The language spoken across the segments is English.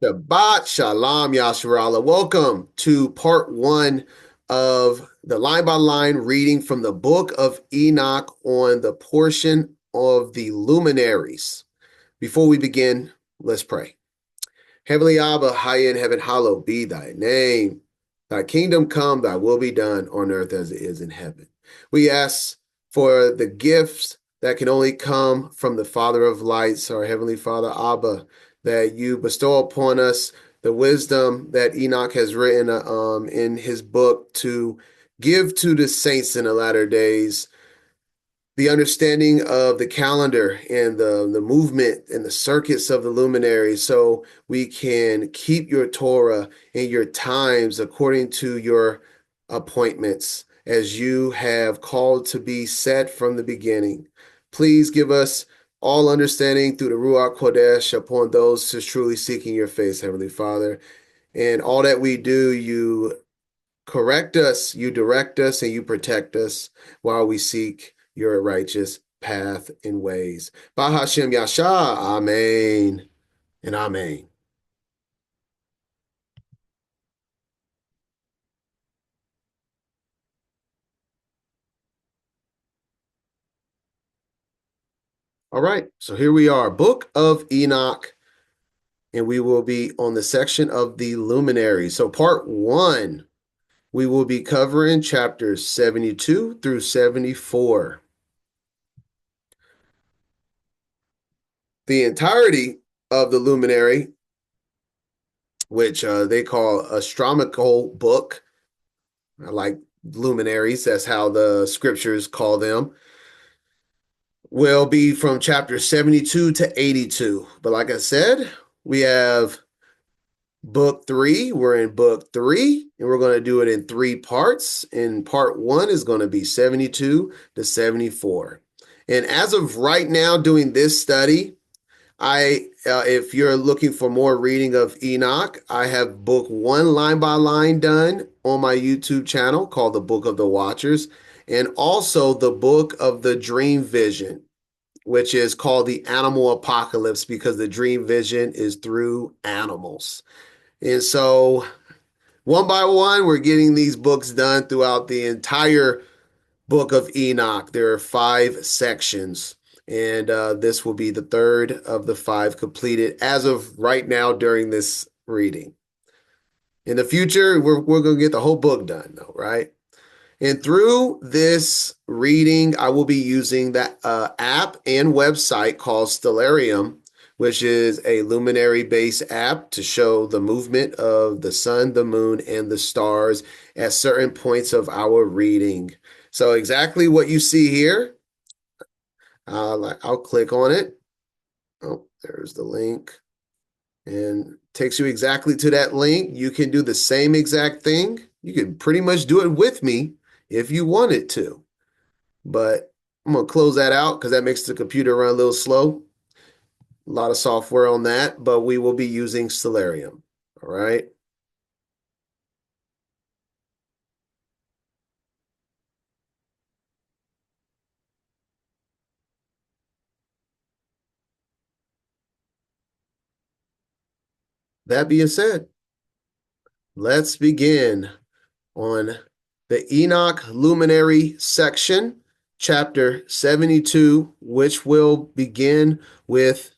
Shabbat Shalom Yasharala. Welcome to part one of the line by line reading from the book of Enoch on the portion of the luminaries. Before we begin, let's pray. Heavenly Abba, high in heaven, hallowed be thy name. Thy kingdom come, thy will be done on earth as it is in heaven. We ask for the gifts that can only come from the Father of lights, our Heavenly Father, Abba, that you bestow upon us the wisdom that Enoch has written in his book to give to the saints in the latter days, the understanding of the calendar and the movement and the circuits of the luminaries, so we can keep your Torah and your times according to your appointments as you have called to be set from the beginning. Please give us all understanding through the Ruach Kodesh upon those who's truly seeking your face, Heavenly Father. And all that we do, you correct us, you direct us, and you protect us while we seek your righteous path and ways. Bahashem Yasha, Amen and Amen. All right, so here we are, Book of Enoch, and we will be on the section of the luminary. So part one, we will be covering chapters 72 through 74. The entirety of the luminary, which they call astronomical book, I like luminaries, that's how the scriptures call them, will be from chapter 72 to 82. But like I said, we have book three. We're in book three, and we're going to do it in three parts. And part one is going to be 72 to 74. And as of right now, doing this study, if you're looking for more reading of Enoch, I have book one line by line done on my YouTube channel called the Book of the Watchers, and also the Book of the Dream Vision, which is called the Animal Apocalypse because the dream vision is through animals. And so one by one, we're getting these books done throughout the entire Book of Enoch. There are 5 sections, and this will be the third of the 5 completed as of right now during this reading. In the future, we're going to get the whole book done, though, right? And through this reading, I will be using that app and website called Stellarium, which is a luminary-based app to show the movement of the sun, the moon, and the stars at certain points of our reading. So exactly what you see here, I'll click on it. Oh, there's the link. And takes you exactly to that link. You can do the same exact thing. You can pretty much do it with me if you wanted to. But I'm going to close that out because that makes the computer run a little slow. A lot of software on that, but we will be using Stellarium. All right. That being said, let's begin on the Enoch Luminary section, chapter 72, which will begin with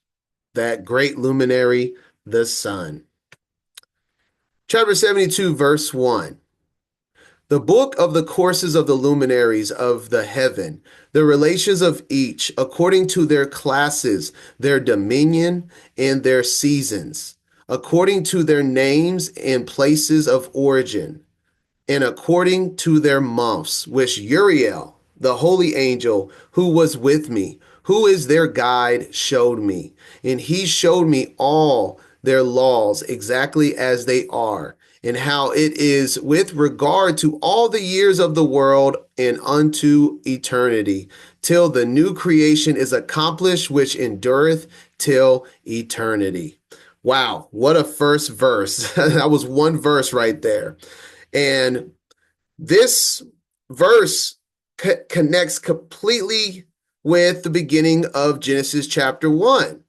that great luminary, the sun. Chapter 72, verse 1. The book of the courses of the luminaries of the heaven, the relations of each according to their classes, their dominion, and their seasons, according to their names and places of origin, and according to their months, which Uriel, the holy angel who was with me, who is their guide, showed me. And he showed me all their laws exactly as they are, and how it is with regard to all the years of the world and unto eternity, till the new creation is accomplished, which endureth till eternity. Wow, what a first verse. That was one verse right there. And this verse connects completely with the beginning of Genesis chapter 1,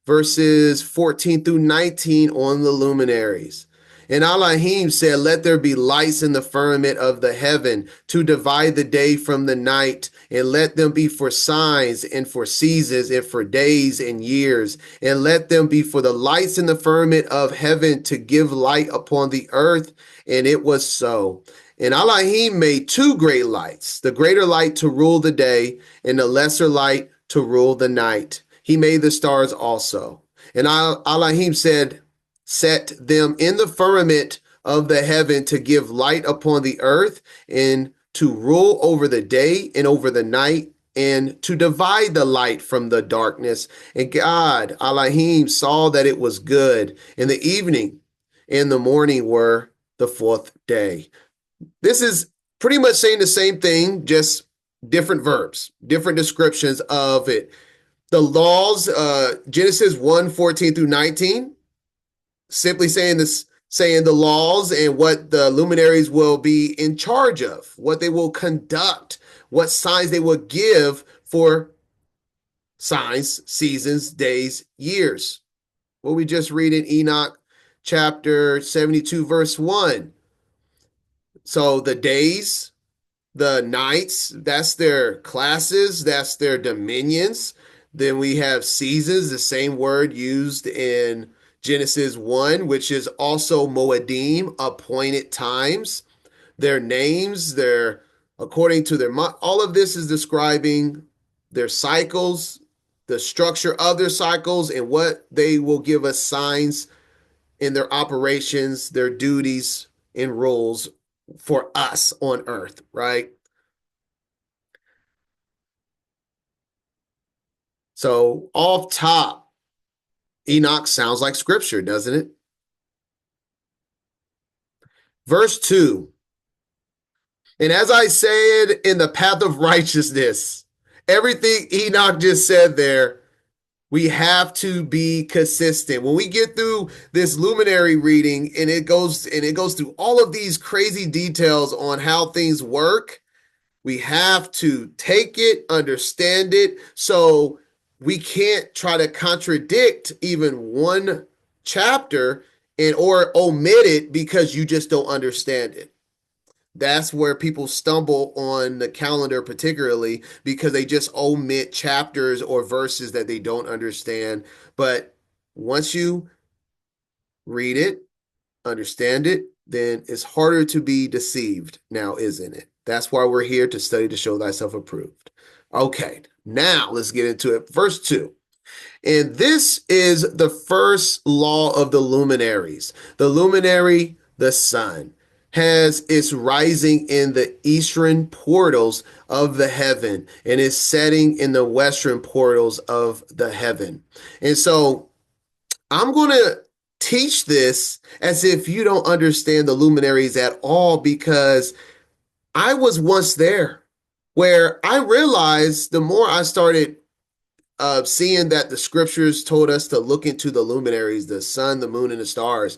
verses 14 through 19 on the luminaries. And Elohim said, let there be lights in the firmament of the heaven to divide the day from the night, and let them be for signs and for seasons and for days and years. And let them be for the lights in the firmament of heaven to give light upon the earth. And it was so. And Elohim made two great lights, the greater light to rule the day, and the lesser light to rule the night. He made the stars also. And Elohim said, set them in the firmament of the heaven to give light upon the earth, and to rule over the day and over the night, and to divide the light from the darkness. And God, Elohim, saw that it was good. And the evening and the morning were the fourth day. This is pretty much saying the same thing, just different verbs, different descriptions of it. The laws, Genesis 1:14 through 19, simply saying this, saying the laws and what the luminaries will be in charge of, what they will conduct, what signs they will give for signs, seasons, days, years. What we just read in Enoch chapter 72, verse 1. So the days, the nights, that's their classes, that's their dominions. Then we have seasons, the same word used in Genesis 1, which is also Moedim, appointed times. Their names, their according to their all of this is describing their cycles, the structure of their cycles, and what they will give us signs in their operations, their duties and roles for us on earth, right? So off top, Enoch sounds like scripture, doesn't it? Verse 2. And as I said, in the path of righteousness, everything Enoch just said there, we have to be consistent. When we get through this luminary reading and it goes through all of these crazy details on how things work, we have to take it, understand it, so we can't try to contradict even one chapter and or omit it because you just don't understand it. That's where people stumble on the calendar, particularly because they just omit chapters or verses that they don't understand. But once you read it, understand it, then it's harder to be deceived now, isn't it? That's why we're here, to study to show thyself approved. Okay, now let's get into it. Verse 2. And this is the first law of the luminaries. The luminary, the sun, has its rising in the eastern portals of the heaven and is setting in the western portals of the heaven. And so I'm going to teach this as if you don't understand the luminaries at all, because I was once there, where I realized the more I started seeing that the scriptures told us to look into the luminaries, the sun, the moon, and the stars,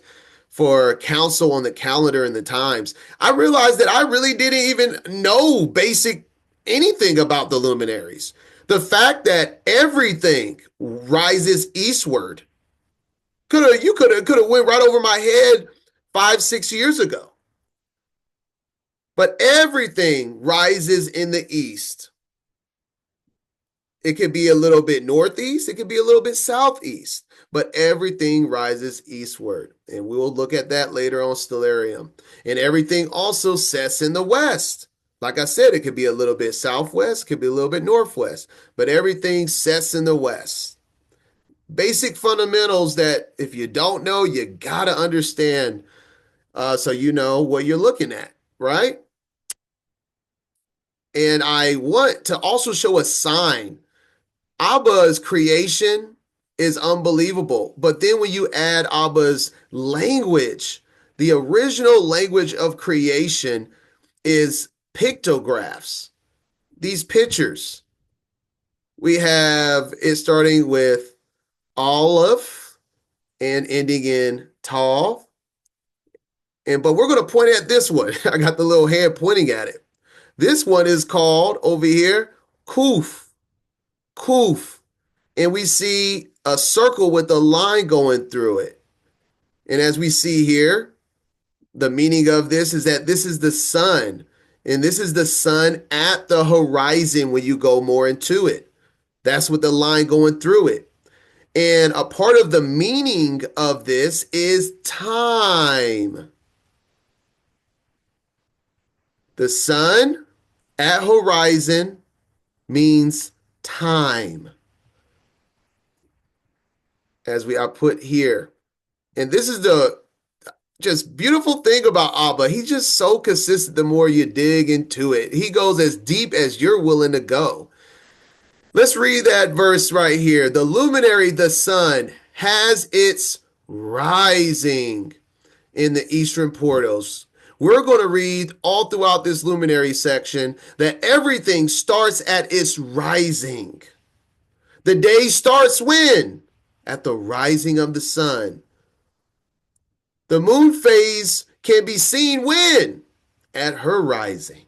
for counsel on the calendar and the times, I realized that I really didn't even know basic anything about the luminaries. The fact that everything rises eastward could have went right over my head 5-6 years ago. But everything rises in the east. It could be a little bit northeast, it could be a little bit southeast, but everything rises eastward. And we will look at that later on Stellarium. And everything also sets in the west. Like I said, it could be a little bit southwest, could be a little bit northwest, but everything sets in the west. Basic fundamentals that if you don't know, you got to understand, so you know what you're looking at, right? And I want to also show a sign. Abba's creation is unbelievable. But then when you add Abba's language, the original language of creation is pictographs, these pictures. We have it starting with Aleph and ending in Tav. But we're going to point at this one. I got the little hand pointing at it. This one is called over here Kuf. Kuf. And we see a circle with a line going through it. And as we see here, the meaning of this is that this is the sun. And this is the sun at the horizon when you go more into it. That's what the line going through it. And a part of the meaning of this is time. The sun at horizon means time, as I put here. And this is the just beautiful thing about Abba. He's just so consistent the more you dig into it. He goes as deep as you're willing to go. Let's read that verse right here. The luminary, the sun, has its rising in the eastern portals. We're going to read all throughout this luminary section that everything starts at its rising. The day starts when? At the rising of the sun. The moon phase can be seen when? At her rising.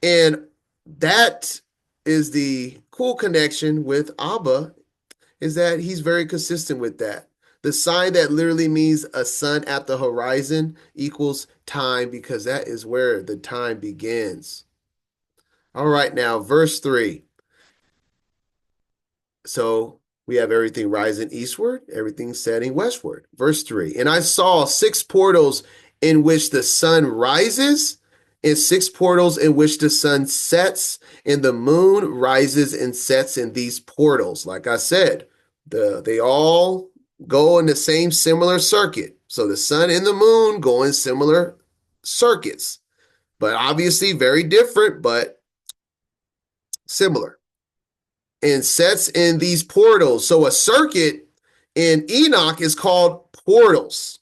And that is the cool connection with Abba, is that he's very consistent with that. The sign that literally means a sun at the horizon equals time, because that is where the time begins. All right, now verse 3. So we have everything rising eastward, everything setting westward. Verse 3. And I saw 6 portals in which the sun rises, and 6 portals in which the sun sets, and the moon rises and sets in these portals. Like I said, they all go in the same similar circuit. So the sun and the moon go in similar circuits, but obviously very different, but similar. And sets in these portals. So a circuit in Enoch is called portals.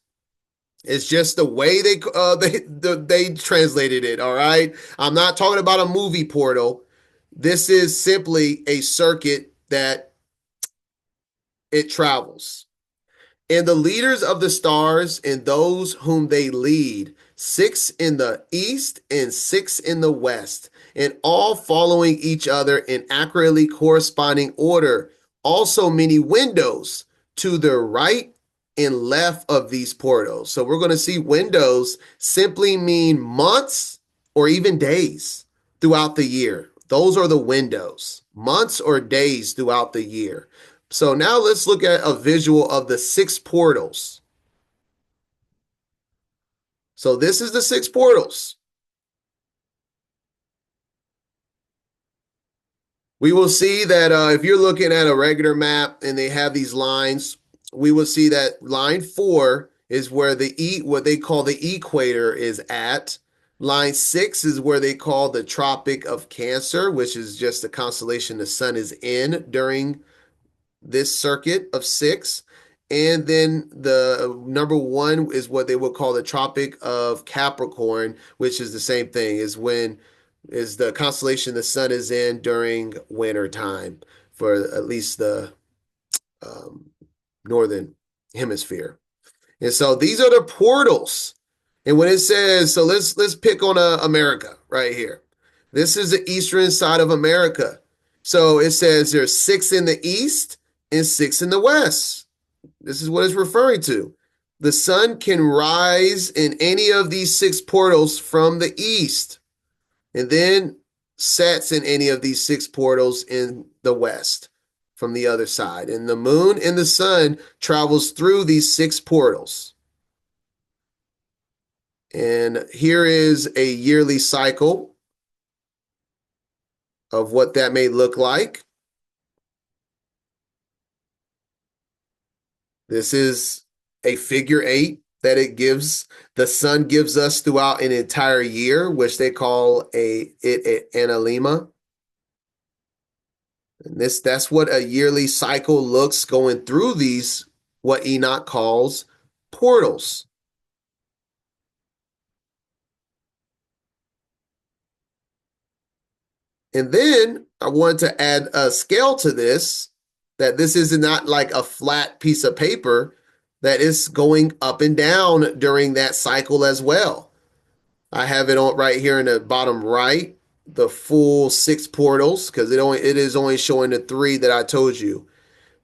It's just the way they translated it. All right. I'm not talking about a movie portal. This is simply a circuit that it travels. And the leaders of the stars and those whom they lead, 6 in the east and 6 in the west, and all following each other in accurately corresponding order. Also many windows to the right and left of these portals. So we're going to see windows simply mean months or even days throughout the year. Those are the windows, months or days throughout the year. So now let's look at a visual of the 6 portals. So this is the 6 portals. We will see that if you're looking at a regular map and they have these lines, we will see that line 4 is where what they call the equator is at. Line 6 is where they call the Tropic of Cancer, which is just the constellation the sun is in during this circuit of 6. And then the number 1 is what they would call the Tropic of Capricorn, which is the same thing, is the constellation the sun is in during winter time for at least the northern hemisphere. And so these are the portals. And when it says, so let's pick on America right here. This is the eastern side of America. So it says there's 6 in the east and 6 in the west. This is what it's referring to. The sun can rise in any of these 6 portals from the east, and then sets in any of these 6 portals in the west from the other side. And the moon and the sun travels through these 6 portals. And here is a yearly cycle of what that may look like. This is a figure 8 that the sun gives us throughout an entire year, which they call an analemma. And that's what a yearly cycle looks going through these, what Enoch calls portals. And then I wanted to add a scale to this, that this is not like a flat piece of paper, that is going up and down during that cycle as well. I have it on right here in the bottom right, the full 6 portals, because it is only showing the 3 that I told you.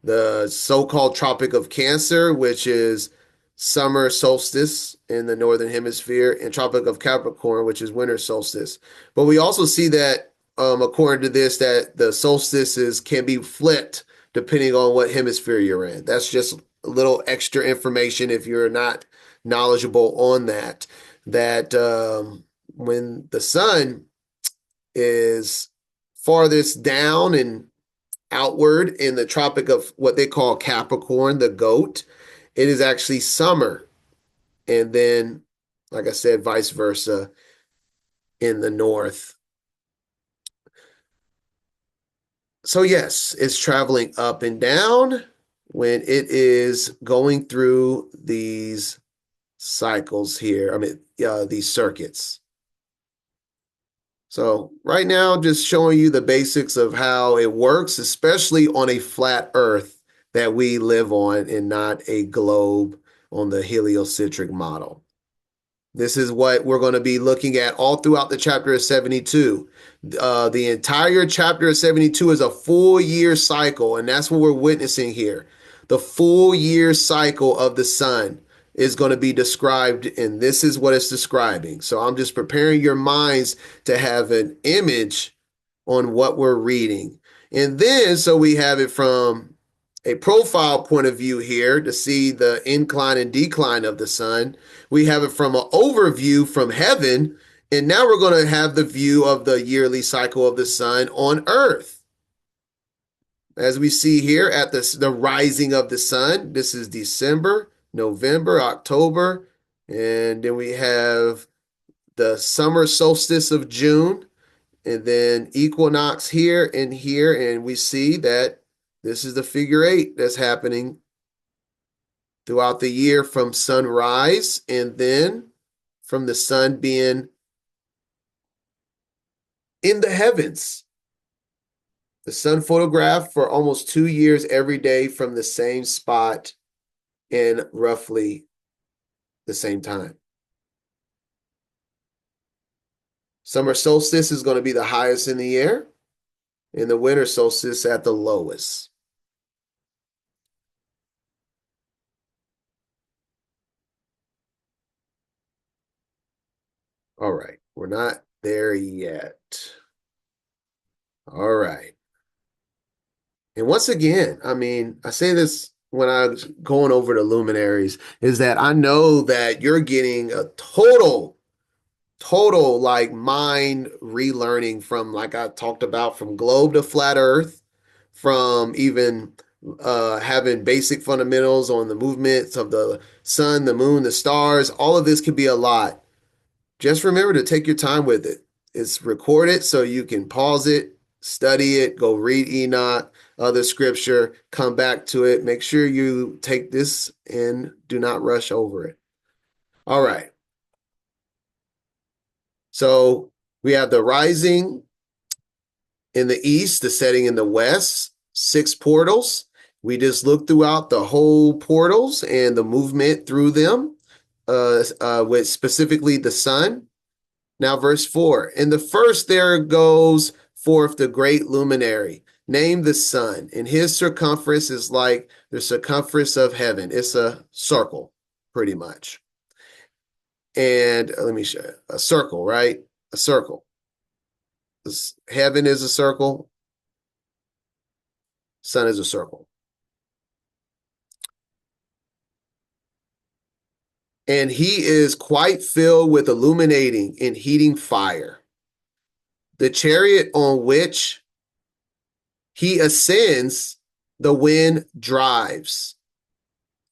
the so-called Tropic of Cancer, which is summer solstice in the northern hemisphere, and Tropic of Capricorn, which is winter solstice. But we also see that, according to this, that the solstices can be flipped depending on what hemisphere you're in. That's just a little extra information if you're not knowledgeable on that. That when the sun is farthest down and outward in the Tropic of what they call Capricorn, the goat, it is actually summer. And then, like I said, vice versa in the north. So, yes, it's traveling up and down when it is going through these cycles here. I mean, these circuits. So right now, just showing you the basics of how it works, especially on a flat Earth that we live on and not a globe on the heliocentric model. This is what we're going to be looking at all throughout the chapter of 72. The entire chapter of 72 is a full year cycle, and that's what we're witnessing here. The full year cycle of the sun is going to be described, and this is what it's describing. So I'm just preparing your minds to have an image on what we're reading. And then, so we have it from a profile point of view here to see the incline and decline of the sun. We have it from an overview from heaven, and now we're going to have the view of the yearly cycle of the sun on Earth. As we see here at the rising of the sun, this is December, November, October, and then we have the summer solstice of June, and then equinox here, and we see that this is the figure 8 that's happening throughout the year from sunrise, and then from the sun being in the heavens. The sun photographed for almost 2 years every day from the same spot in roughly the same time. Summer solstice is going to be the highest in the year, and the winter solstice at the lowest. All right, we're not there yet. All right. And once again, I mean, I say this when I was going over the luminaries, is that I know that you're getting a total like mind relearning from, like I talked about, from globe to flat earth, from even having basic fundamentals on the movements of the sun, the moon, the stars. All of this could be a lot. Just remember to take your time with it. It's recorded so you can pause it, study it, go read Enoch, other scripture, come back to it. Make sure you take this and do not rush over it. All right. So we have the rising in the east, the setting in the west, 6 portals. We just looked throughout the whole portals and the movement through them, with specifically the sun. Now, verse 4. In the first there goes forth the great luminary, named the sun, and his circumference is like the circumference of heaven. It's a circle, pretty much. And let me show you. A circle, right? A circle. Heaven is a circle. Sun is a circle. And he is quite filled with illuminating and heating fire. The chariot on which he ascends, the wind drives.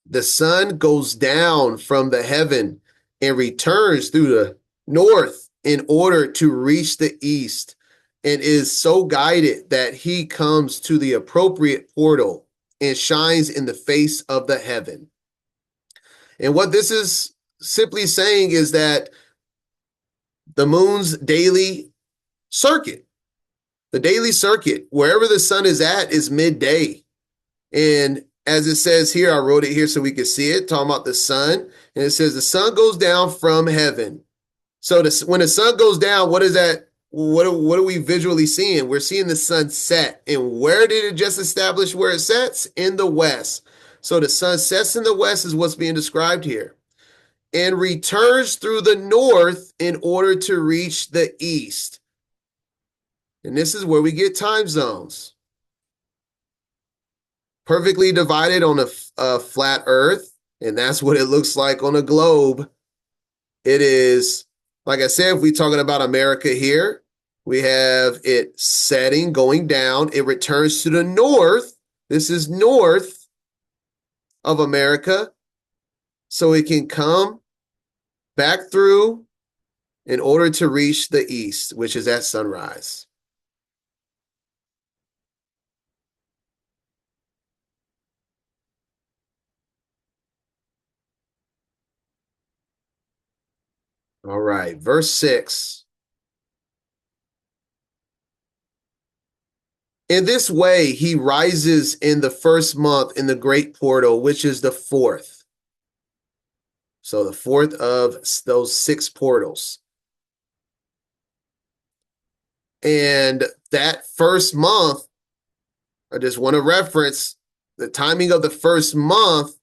The sun goes down from the heaven and returns through the north in order to reach the east, and is so guided that he comes to the appropriate portal and shines in the face of the heaven. And what this is simply saying is that the moon's daily circuit, wherever the sun is at, is midday. And as it says here, I wrote it here so we could see it, talking about the sun. And it says the sun goes down from heaven. So when the sun goes down, what is that? what are we visually seeing? We're seeing the sun set. And where did it just establish where it sets? In the west. So the sun sets in the west is what's being described here. And returns through the north in order to reach the east. And this is where we get time zones. Perfectly divided on a flat earth. And that's what it looks like on a globe. It is, like I said, if we're talking about America here, we have it setting, going down. It returns to the north. This is north of America. So it can come back through in order to reach the east, which is at sunrise. All right, verse 6. In this way, he rises in the first month in the great portal, which is the fourth. So the fourth of those 6 portals. And that first month, I just want to reference the timing of the first month.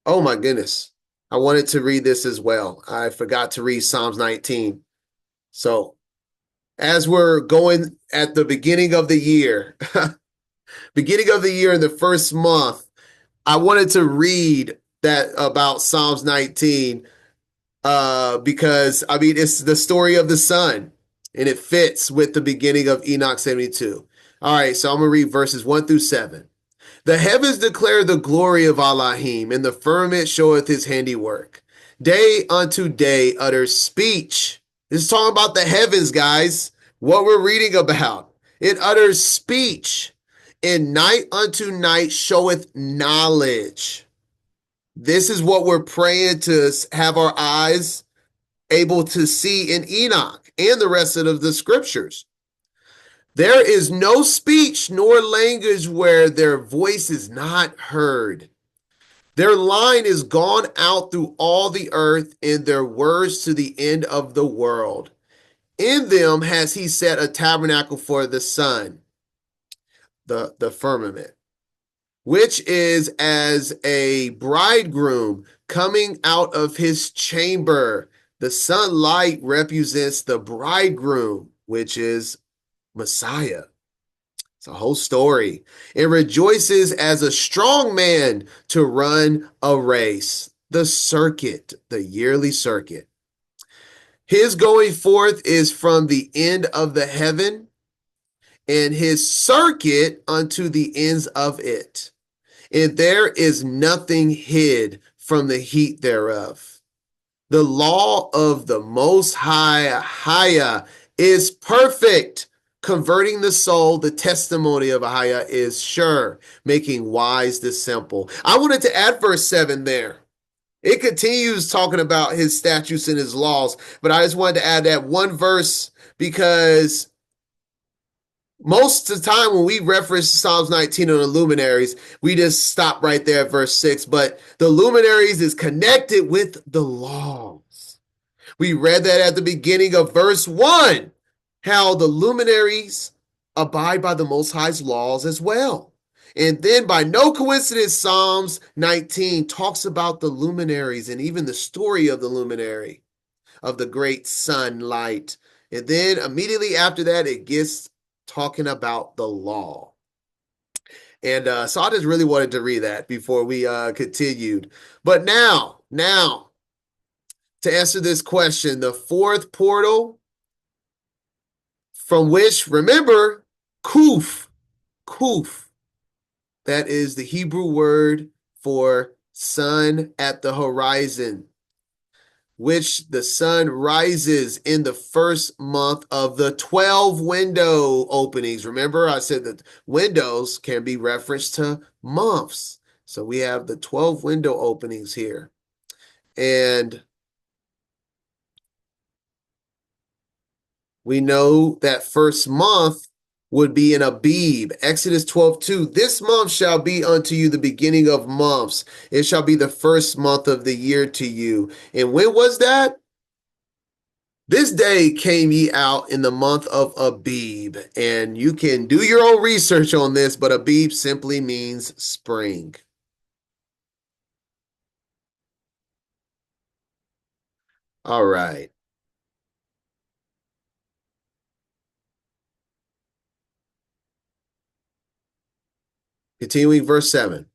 Oh my goodness. I wanted to read this as well. I forgot to read Psalms 19. So as we're going at the beginning of the year, beginning of the year in the first month, I wanted to read that about Psalms 19 because, I mean, it's the story of the sun and it fits with the beginning of Enoch 72. All right, so I'm going to read verses 1 through 7. The heavens declare the glory of Elohim, and the firmament showeth his handiwork. Day unto day utters speech. This is talking about the heavens, guys. What we're reading about. It utters speech. And night unto night showeth knowledge. This is what we're praying to have our eyes able to see in Enoch and the rest of the scriptures. There is no speech nor language where their voice is not heard. Their line is gone out through all the earth, and their words to the end of the world. In them has he set a tabernacle for the sun, the firmament, which is as a bridegroom coming out of his chamber. The sunlight represents the bridegroom, which is Messiah. It's a whole story. It rejoices as a strong man to run a race, the circuit, the yearly circuit. His going forth is from the end of the heaven, and his circuit unto the ends of it. And there is nothing hid from the heat thereof. The law of the Most High is perfect, converting the soul. The testimony of Ahia is sure, making wise the simple. I wanted to add verse 7 there. It continues talking about his statutes and his laws, but I just wanted to add that one verse because most of the time when we reference Psalms 19 on the luminaries, we just stop right there at verse 6. But the luminaries is connected with the laws. We read that at the beginning of verse 1, how the luminaries abide by the Most High's laws as well. And then by no coincidence, Psalms 19 talks about the luminaries and even the story of the luminary, of the great sunlight. And then immediately after that, it gets talking about the law. And so I just really wanted to read that before we continued. But now, to answer this question, the fourth portal from which, remember, kuf, that is the Hebrew word for sun at the horizon, which the sun rises in the first month of the 12 window openings. Remember, I said that windows can be referenced to months. So we have the 12 window openings here. And we know that first month would be an Abib. Exodus 12:2. This month shall be unto you the beginning of months. It shall be the first month of the year to you. And when was that? This day came ye out in the month of Abib. And you can do your own research on this, but Abib simply means spring. All right. Continuing verse 7.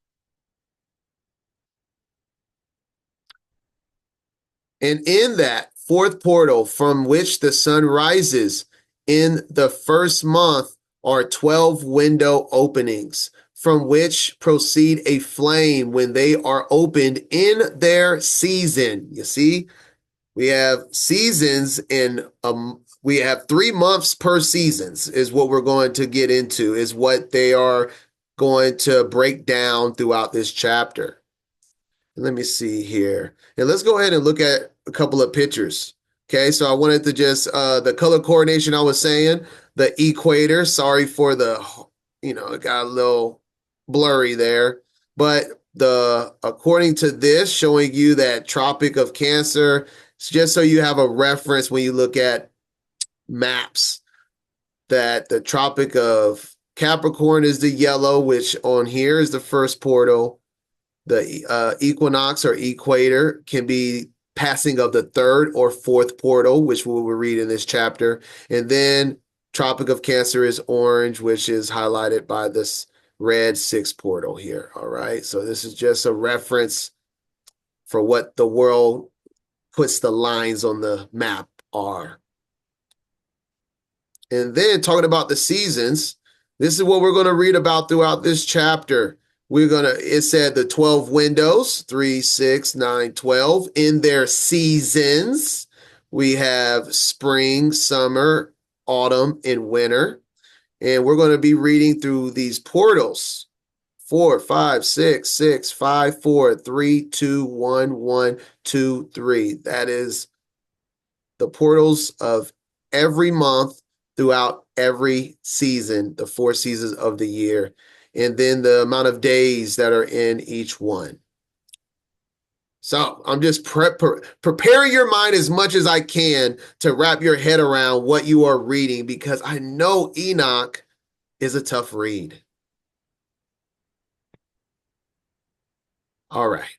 And in that fourth portal from which the sun rises in the first month are 12 window openings, from which proceed a flame when they are opened in their season. You see, we have seasons in we have 3 months per seasons is what we're going to get into, is what they are going to break down throughout this chapter. Let me see here. And let's go ahead and look at a couple of pictures. Okay, so I wanted to just the color coordination I was saying, the equator. Sorry for the, it got a little blurry there. But according to this, showing you that Tropic of Cancer, it's just so you have a reference when you look at maps, that the Tropic of Capricorn is the yellow, which on here is the first portal. The equinox or equator can be passing of the third or fourth portal, which we will read in this chapter. And then Tropic of Cancer is orange, which is highlighted by this red 6th portal here. All right. So this is just a reference for what the world puts the lines on the map are. And then talking about the seasons, this is what we're going to read about throughout this chapter. It said the 12 windows, 3, 6, 9, 12, in their seasons. We have spring, summer, autumn, and winter. And we're going to be reading through these portals. 4, 5, 6, 6, 5, 4, 3, 2, 1, 1, 2, 3. That is the portals of every month throughout every season, the 4 seasons of the year, and then the amount of days that are in each one. So I'm just preparing your mind as much as I can to wrap your head around what you are reading, because I know Enoch is a tough read. All right.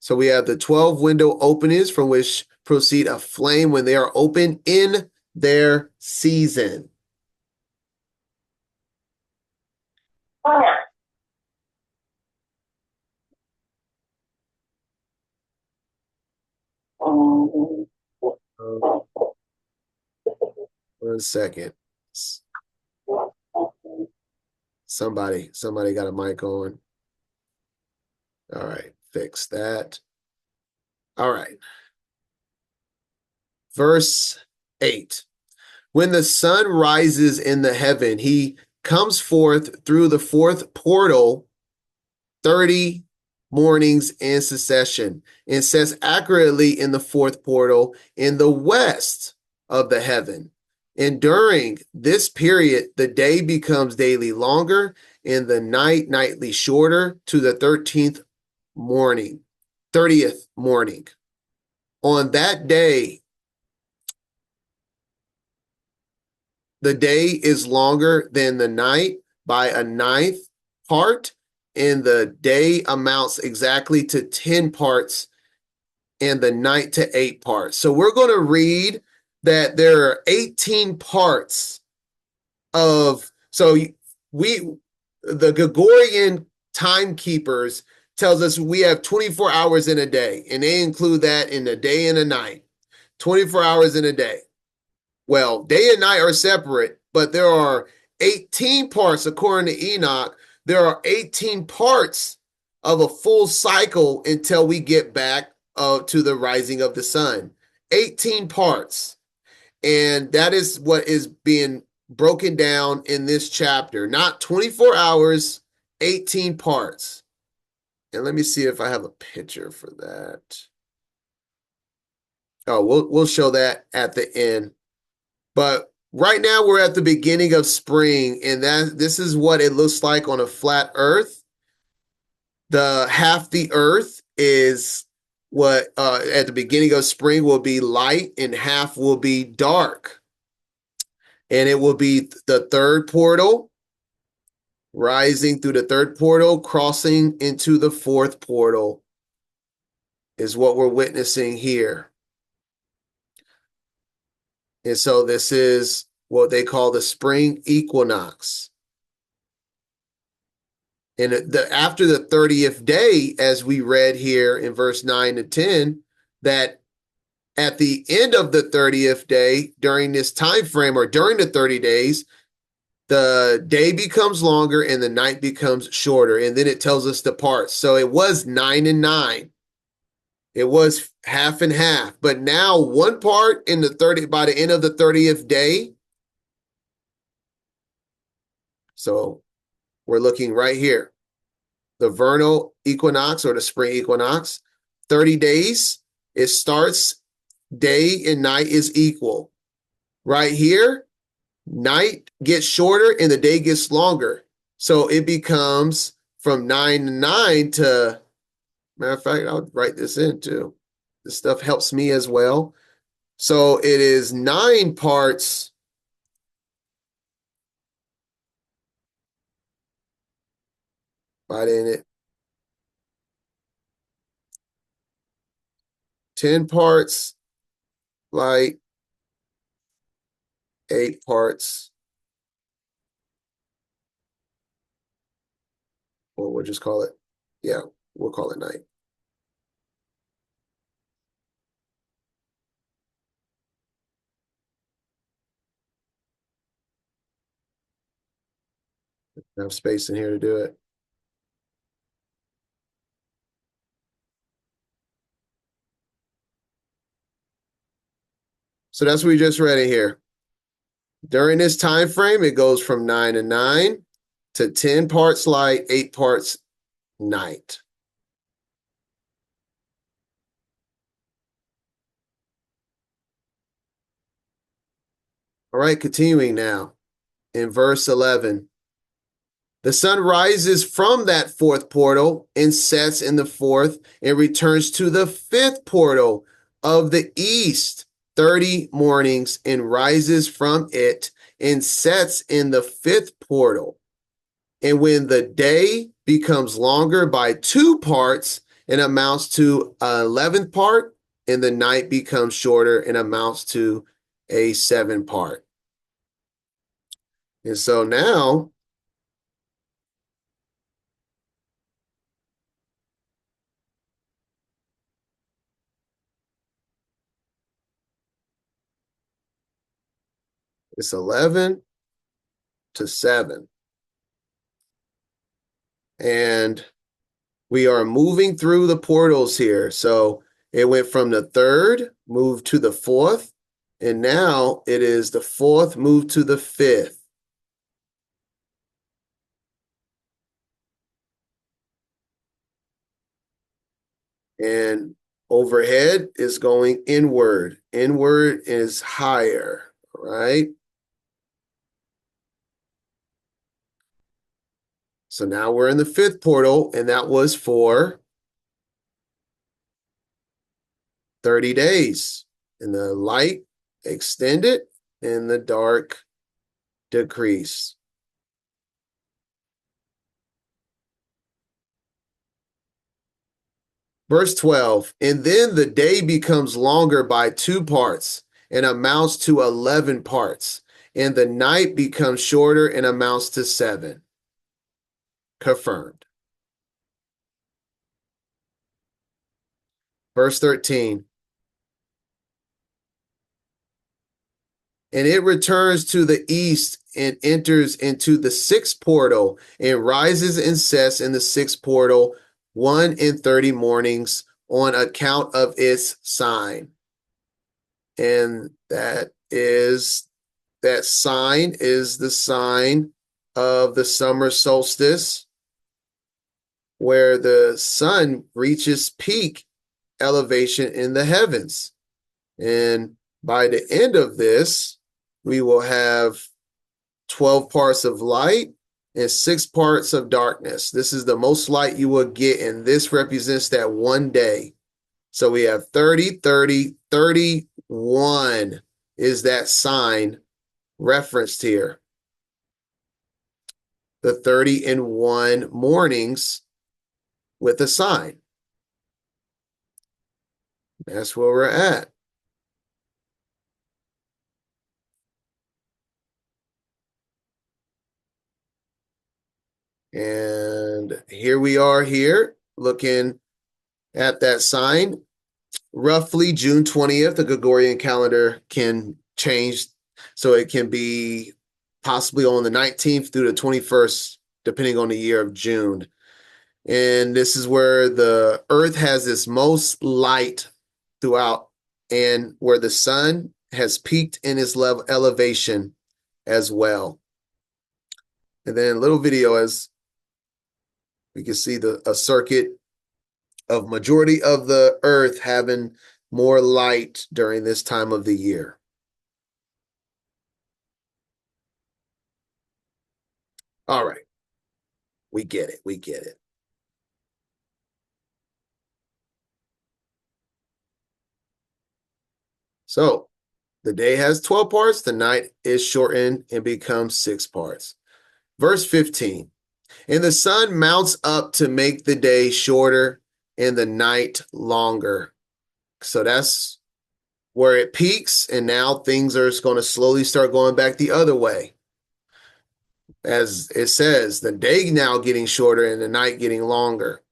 So we have the 12 window openings from which proceed a flame when they are open in their season. One second. Somebody got a mic on. All right, fix that. All right. Verse 8. When the sun rises in the heaven, he comes forth through the fourth portal 30 mornings in succession, and sets accurately in the fourth portal in the west of the heaven. And during this period, the day becomes daily longer and the night nightly shorter to the 30th morning. On that day, the day is longer than the night by a ninth part, and the day amounts exactly to 10 parts, and the night to 8 parts. So we're going to read that there are 18 parts of, so the Gregorian timekeepers tells us we have 24 hours in a day, and they include that in a day and a night. 24 hours in a day. Well, day and night are separate, but there are 18 parts, according to Enoch. There are 18 parts of a full cycle until we get back to the rising of the sun. 18 parts. And that is what is being broken down in this chapter. Not 24 hours, 18 parts. And let me see if I have a picture for that. Oh, we'll show that at the end. But right now we're at the beginning of spring, and this is what it looks like on a flat Earth. The half the Earth is what at the beginning of spring will be light, and half will be dark. And it will be the third portal, rising through the third portal, crossing into the fourth portal, is what we're witnessing here. And so this is what they call the spring equinox. And after the 30th day, as we read here in verse 9 to 10, that at the end of the 30th day, during this time frame or during the 30 days, the day becomes longer and the night becomes shorter. And then it tells us the parts. So it was 9 and 9. It was half and half. But now one part in the 30 by the end of the 30th day. So we're looking right here. The vernal equinox or the spring equinox, 30 days. It starts, day and night is equal. Right here, night gets shorter and the day gets longer. So it becomes from 9 to 9 to, matter of fact, I'll write this in too. This stuff helps me as well. So it is 9 parts right in it. 10 parts light, 8 parts, or we'll just call it, yeah, we'll call it night. I have space in here to do it. So that's what we just read in here. During this time frame, it goes from 9 to 9 to 10 parts light, 8 parts night. All right, continuing now in verse 11. The sun rises from that fourth portal and sets in the fourth and returns to the fifth portal of the east 30 mornings and rises from it and sets in the fifth portal. And when the day becomes longer by 2 parts and amounts to an 11th part, and the night becomes shorter and amounts to a 7 part. And so now it's 11 to 7. And we are moving through the portals here. So it went from the third, moved to the fourth, and now it is the fourth, moved to the fifth. And overhead is going inward. Inward is higher, right? So now we're in the fifth portal, and that was for 30 days. And the light extended and the dark decreased. Verse 12, and then the day becomes longer by 2 parts and amounts to 11 parts, and the night becomes shorter and amounts to 7. Confirmed. Verse 13, and it returns to the east and enters into the 6th portal and rises and sets in the 6th portal 1 in 30 mornings on account of its sign. And that sign is the sign of the summer solstice, where the sun reaches peak elevation in the heavens. And by the end of this, we will have 12 parts of light and 6 parts of darkness. This is the most light you will get, and this represents that one day. So we have 30, 30, 31 is that sign referenced here. The 30 and 1 mornings with a sign. That's where we're at. And here we are here looking at that sign. Roughly June 20th, the Gregorian calendar can change. So it can be possibly on the 19th through the 21st, depending on the year of June. And this is where the earth has its most light throughout, and where the sun has peaked in its elevation as well. And then a little video as we can see a circuit of majority of the earth having more light during this time of the year. All right. We get it. We get it. So the day has 12 parts. The night is shortened and becomes 6 parts. Verse 15. And the sun mounts up to make the day shorter and the night longer. So that's where it peaks. And now things are going to slowly start going back the other way. As it says, the day now getting shorter and the night getting longer.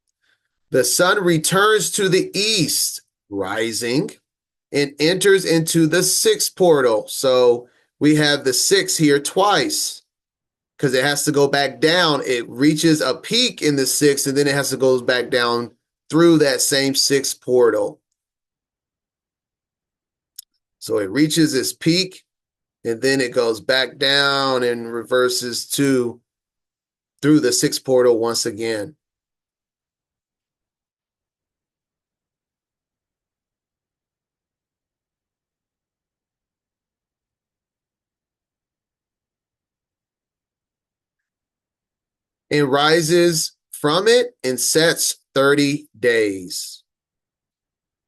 The sun returns to the east, rising, and enters into the 6th portal. So we have the 6 here twice because it has to go back down. It reaches a peak in the 6th, and then it has to go back down through that same 6th portal. So it reaches its peak, and then it goes back down and reverses through the 6th portal once again. And rises from it and sets 30 days.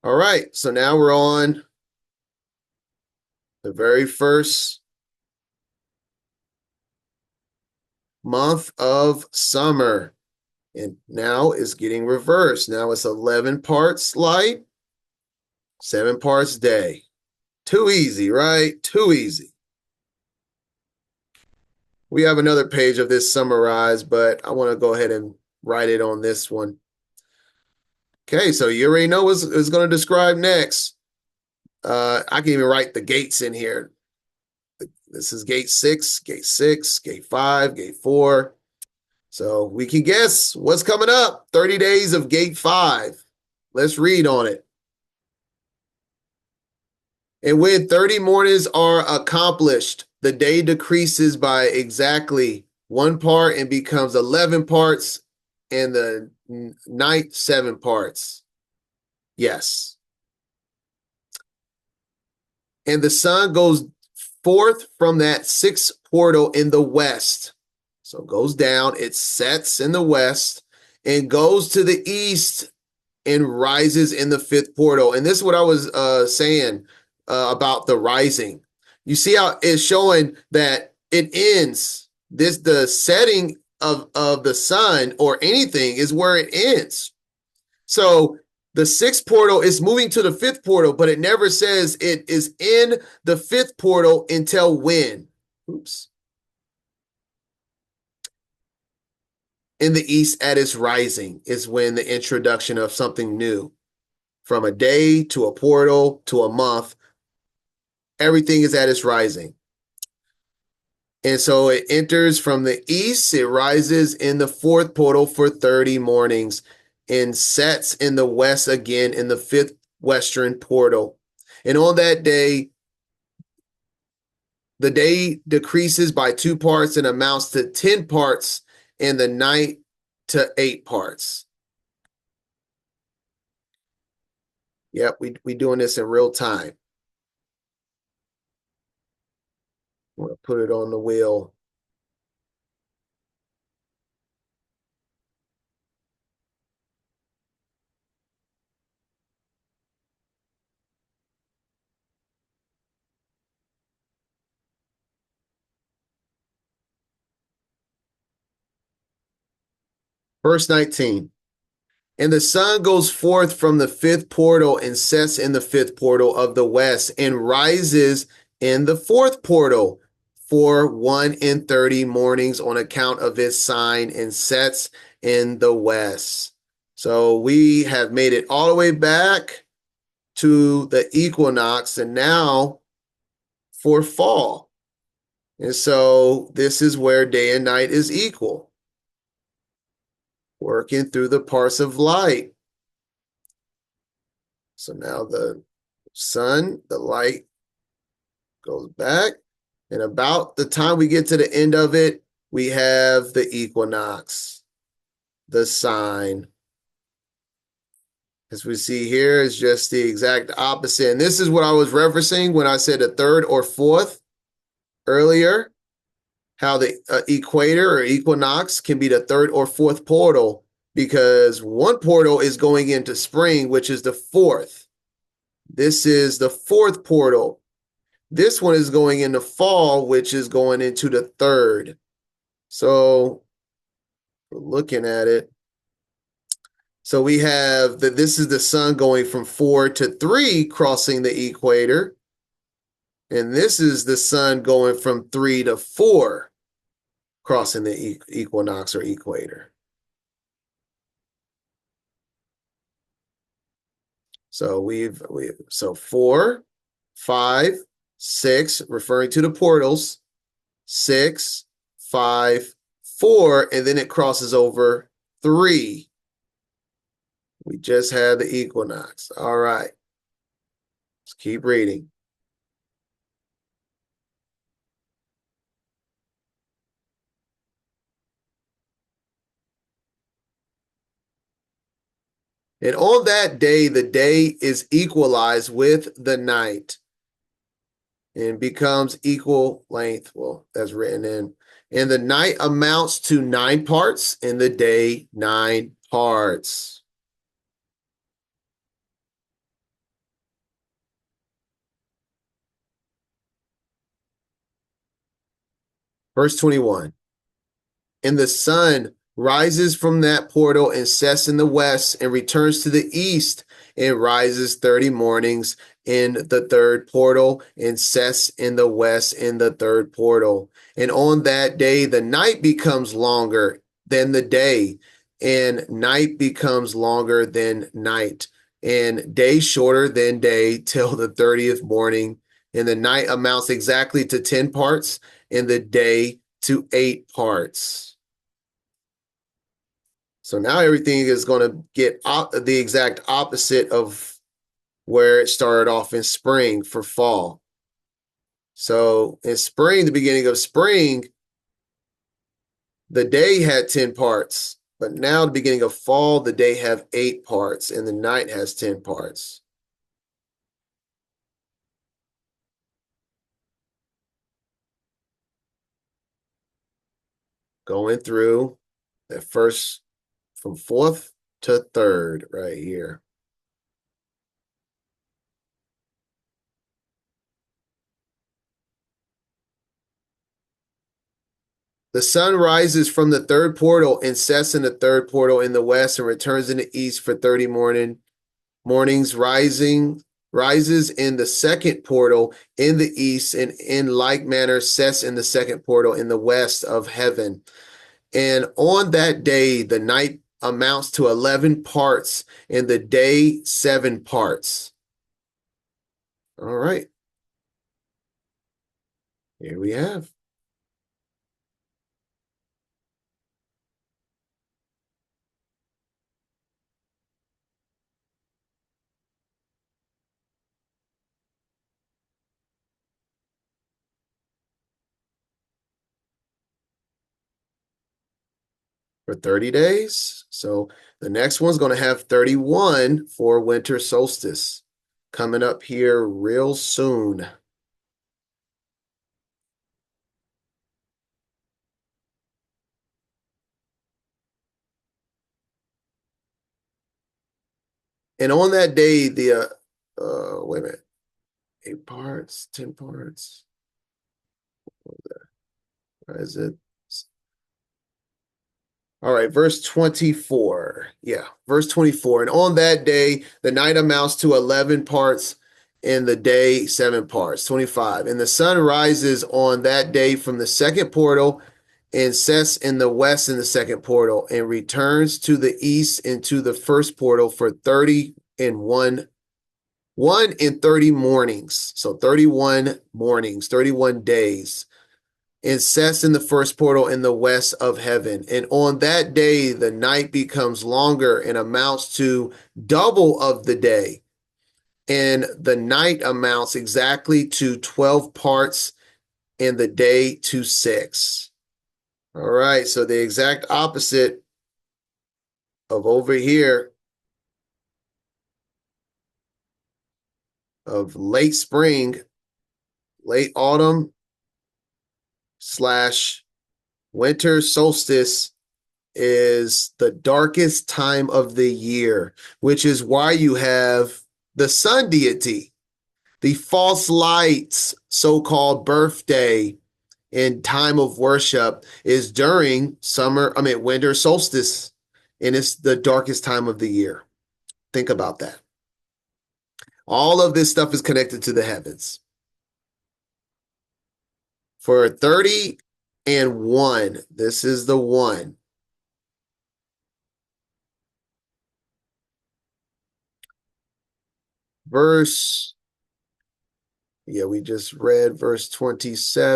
All right, so now we're on the very first month of summer. And now it's getting reversed. Now it's 11 parts light, 7 parts day. Too easy, right? Too easy. We have another page of this summarized, but I want to go ahead and write it on this one. Okay, so you already know what it's going to describe next. I can even write the gates in here. This is gate 6, gate 5, gate 4. So we can guess what's coming up. 30 days of gate 5. Let's read on it. And when 30 mornings are accomplished, the day decreases by exactly 1 part and becomes 11 parts, and the night 7 parts. Yes. And the sun goes forth from that 6th portal in the west. So it goes down, it sets in the west, and goes to the east and rises in the 5th portal. And this is what I was saying about the rising. You see how it's showing that it ends. The setting of the sun or anything is where it ends. So the 6th portal is moving to the 5th portal, but it never says it is in the 5th portal until when? Oops. In the east at its rising is when the introduction of something new, from a day to a portal to a month, everything is at its rising. And so it enters from the east, it rises in the 4th portal for 30 mornings and sets in the west again in the 5th western portal. And on that day, the day decreases by 2 parts and amounts to 10 parts, and the night to 8 parts. Yep, we doing this in real time. I'm going to put it on the wheel. Verse 19. And the sun goes forth from the fifth portal and sets in the fifth portal of the west and rises in the fourth portal for 1 and 30 mornings on account of its sign and sets in the west. So we have made it all the way back to the equinox and now for fall. And so this is where day and night is equal, working through the parts of light. So now the sun, the light goes back. And about the time we get to the end of it, we have the equinox, the sign. As we see here, is just the exact opposite. And this is what I was referencing when I said the third or fourth earlier, how the equator or equinox can be the third or fourth portal, because one portal is going into spring, which is the fourth. This is the fourth portal. This one is going into fall, which is going into the third. So looking at it. So we have that this is the sun going from 4 to 3, crossing the equator. And this is the sun going from 3 to 4, crossing the equinox or equator. So so 4, 5, 6, referring to the portals, 6, 5, 4, and then it crosses over 3. We just had the equinox. All right. Let's keep reading. And on that day, the day is equalized with the night and becomes equal length. Well, that's written in. And the night amounts to 9 parts, and the day 9 parts. Verse 21. And the sun rises from that portal and sets in the west and returns to the east and rises 30 mornings in the third portal and sets in the west in the third portal. And on that day, the night becomes longer than the day, and night becomes longer than night, and day shorter than day till the 30th morning. And the night amounts exactly to 10 parts, and the day to 8 parts. So now everything is going to get the exact opposite of where it started off in spring for fall. So in spring, the beginning of spring, the day had 10 parts, but now the beginning of fall, the day have 8 parts and the night has 10 parts. Going through that first from fourth to third right here. The sun rises from the third portal and sets in the third portal in the west and returns in the east for 30 mornings, rises in the second portal in the east, and in like manner sets in the second portal in the west of heaven. And on that day, the night amounts to 11 parts and the day 7 parts. All right. Here we have. For 30 days. So the next one's going to have 31 for winter solstice coming up here real soon. And on that day, wait a minute, 8 parts, 10 parts. Where is it? All right, verse 24. Yeah, verse 24. And on that day, the night amounts to 11 parts, and the day 7 parts. 25. And the sun rises on that day from the second portal and sets in the west in the second portal and returns to the east into the first portal for 30 and 1 and 30 mornings. So 31 mornings, 31 days, and sets in the first portal in the west of heaven. And on that day, the night becomes longer and amounts to double of the day. And the night amounts exactly to 12 parts and the day to 6. All right, so the exact opposite of over here of late spring, late autumn slash winter solstice is the darkest time of the year, which is why you have the sun deity, the false light's so-called birthday and time of worship is during winter solstice, and it's the darkest time of the year. Think about that. All of this stuff is connected to the heavens. For 30 and 1, this is the 1. We just read verse 26.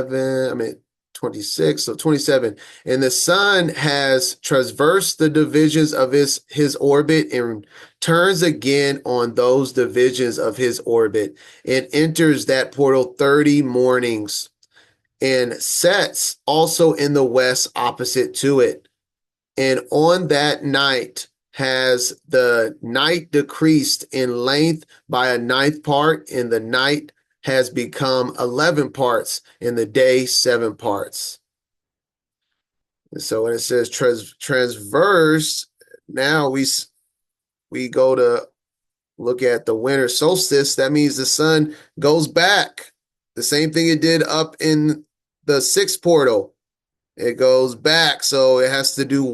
So 27. And the sun has traversed the divisions of his orbit and turns again on those divisions of his orbit and enters that portal 30 mornings and sets also in the west opposite to it. And on that night has the night decreased in length by a ninth part, and the night has become 11 parts, and the day 7 parts. And so when it says transverse, now we go to look at the winter solstice. That means the sun goes back. The same thing it did up in the 6th portal. It goes back, so it has to do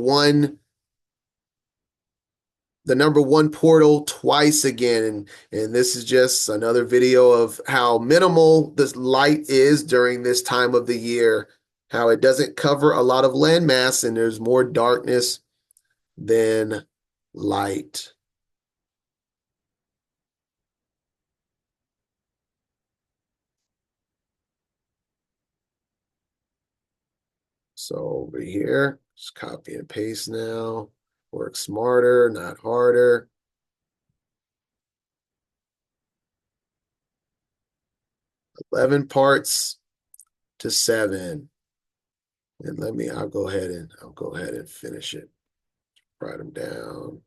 the number 1 portal twice again. And this is just another video of how minimal this light is during this time of the year, how it doesn't cover a lot of landmass and there's more darkness than light. So over here, just copy and paste now. Work smarter, not harder. Eleven parts to 7. And I'll go ahead and finish it. Write them down.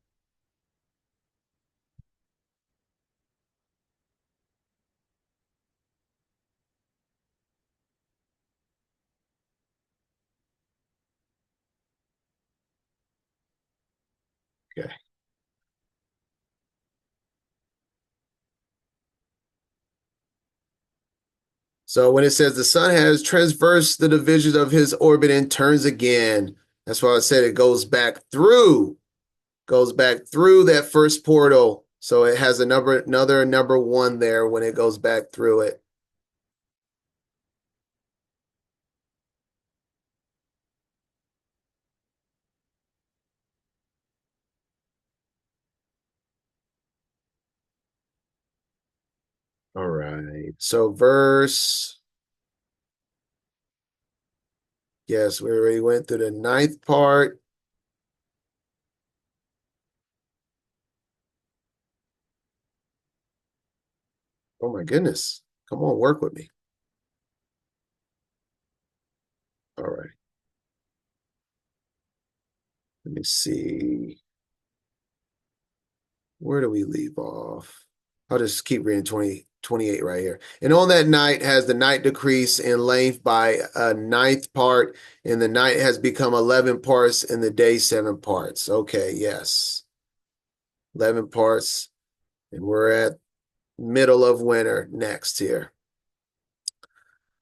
Okay. So when it says the sun has traversed the divisions of his orbit and turns again, that's why I said it goes back through that first portal. So it has another number 1 there when it goes back through it. All right. So yes, we already went through the 9th part. Oh my goodness. Come on, work with me. All right. Let me see. Where do we leave off? I'll just keep reading 28 right here. And on that night has the night decreased in length by a ninth part, and the night has become 11 parts, and the day 7 parts. Okay, yes. 11 parts. And we're at middle of winter next here.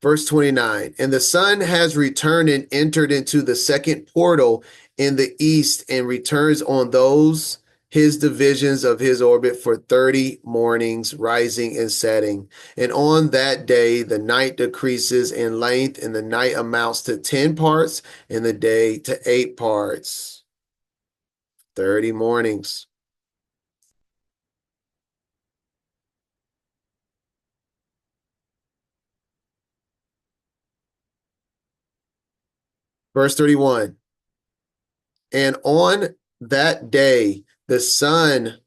Verse 29, and the sun has returned and entered into the second portal in the east and returns on those his divisions of his orbit for 30 mornings, rising and setting. And on that day, the night decreases in length, and the night amounts to 10 parts, and the day to 8 parts. 30 mornings. Verse 31, and on that day, the sun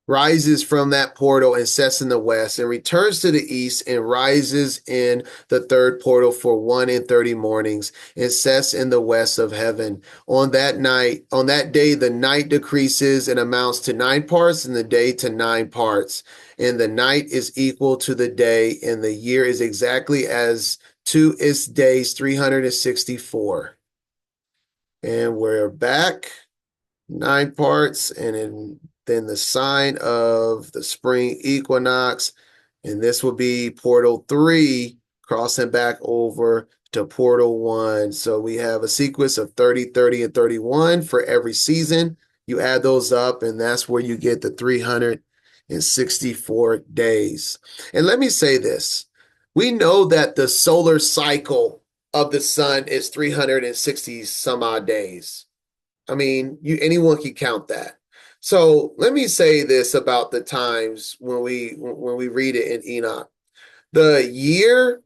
rises from that portal and sets in the west, and returns to the east and rises in the third portal for 1 and 30 mornings, and sets in the west of heaven. On that day, the night decreases and amounts to 9 parts, and the day to 9 parts. And the night is equal to the day, and the year is exactly as to its days 364. And we're back. 9 parts, and then the sign of the spring equinox, and this will be portal 3 crossing back over to portal 1. So we have a sequence of 30, 30, and 31 for every season. You add those up, and that's where you get the 364 days. And let me say this. We know that the solar cycle of the sun is 360 some odd days. I mean, anyone can count that. So let me say this about the times when we read it in Enoch. The year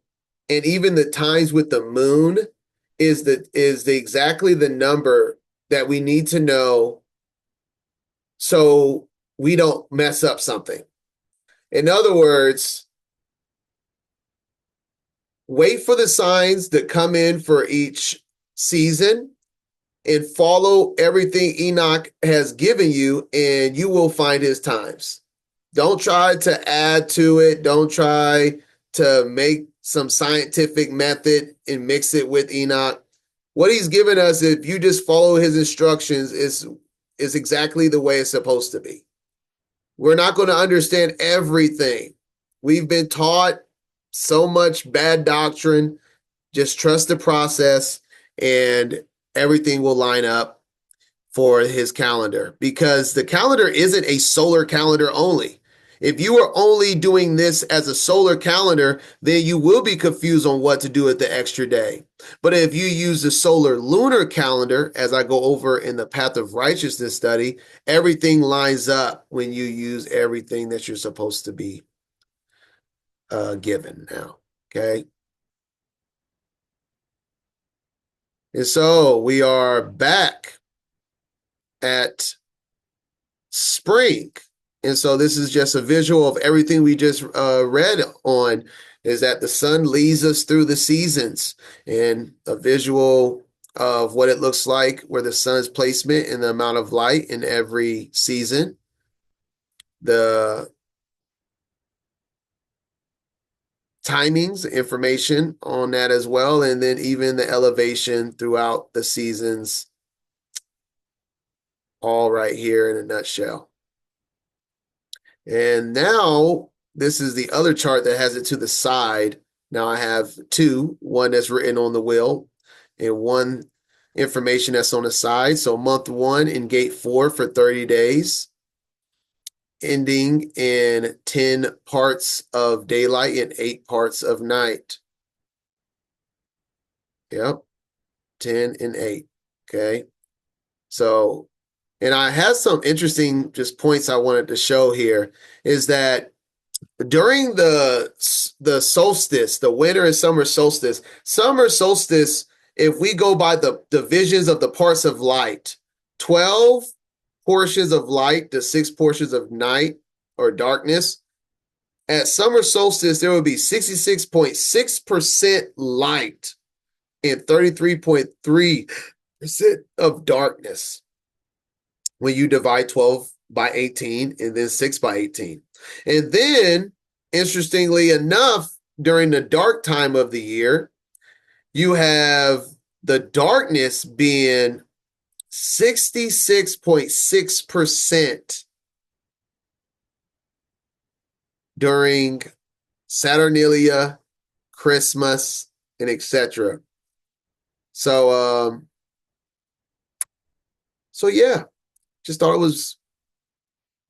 and even the times with the moon is exactly the number that we need to know so we don't mess up something. In other words, wait for the signs that come in for each season and follow everything Enoch has given you, and you will find his times. Don't try to add to it. Don't try to make some scientific method and mix it with Enoch. What he's given us, if you just follow his instructions, is exactly the way it's supposed to be. We're not going to understand everything. We've been taught so much bad doctrine. Just trust the process, and everything will line up for his calendar, because the calendar isn't a solar calendar only. If you are only doing this as a solar calendar, then you will be confused on what to do with the extra day. But if you use the solar lunar calendar, as I go over in the Path of Righteousness study, everything lines up when you use everything that you're supposed to be given now. Okay. And so we are back at spring. And so this is just a visual of everything we just read on, is that the sun leads us through the seasons, and a visual of what it looks like, where the sun's placement and the amount of light in every season, the timings, information on that as well, and then even the elevation throughout the seasons, all right here in a nutshell. And now this is the other chart that has it to the side. Now I have two, one that's written on the wheel and one information that's on the side. So month 1 in gate 4 for 30 days, ending in 10 parts of daylight and 8 parts of night. Yep, 10 and 8. Okay. So, and I have some interesting just points I wanted to show here, is that during the solstice, the winter and summer solstice, if we go by the divisions of the parts of light, 12 portions of light to 6 portions of night or darkness. At summer solstice, there would be 66.6% light and 33.3% of darkness when you divide 12 by 18 and then 6 by 18. And then, interestingly enough, during the dark time of the year, you have the darkness being 66.6% during Saturnalia, Christmas, and etc. So, so yeah, just thought it was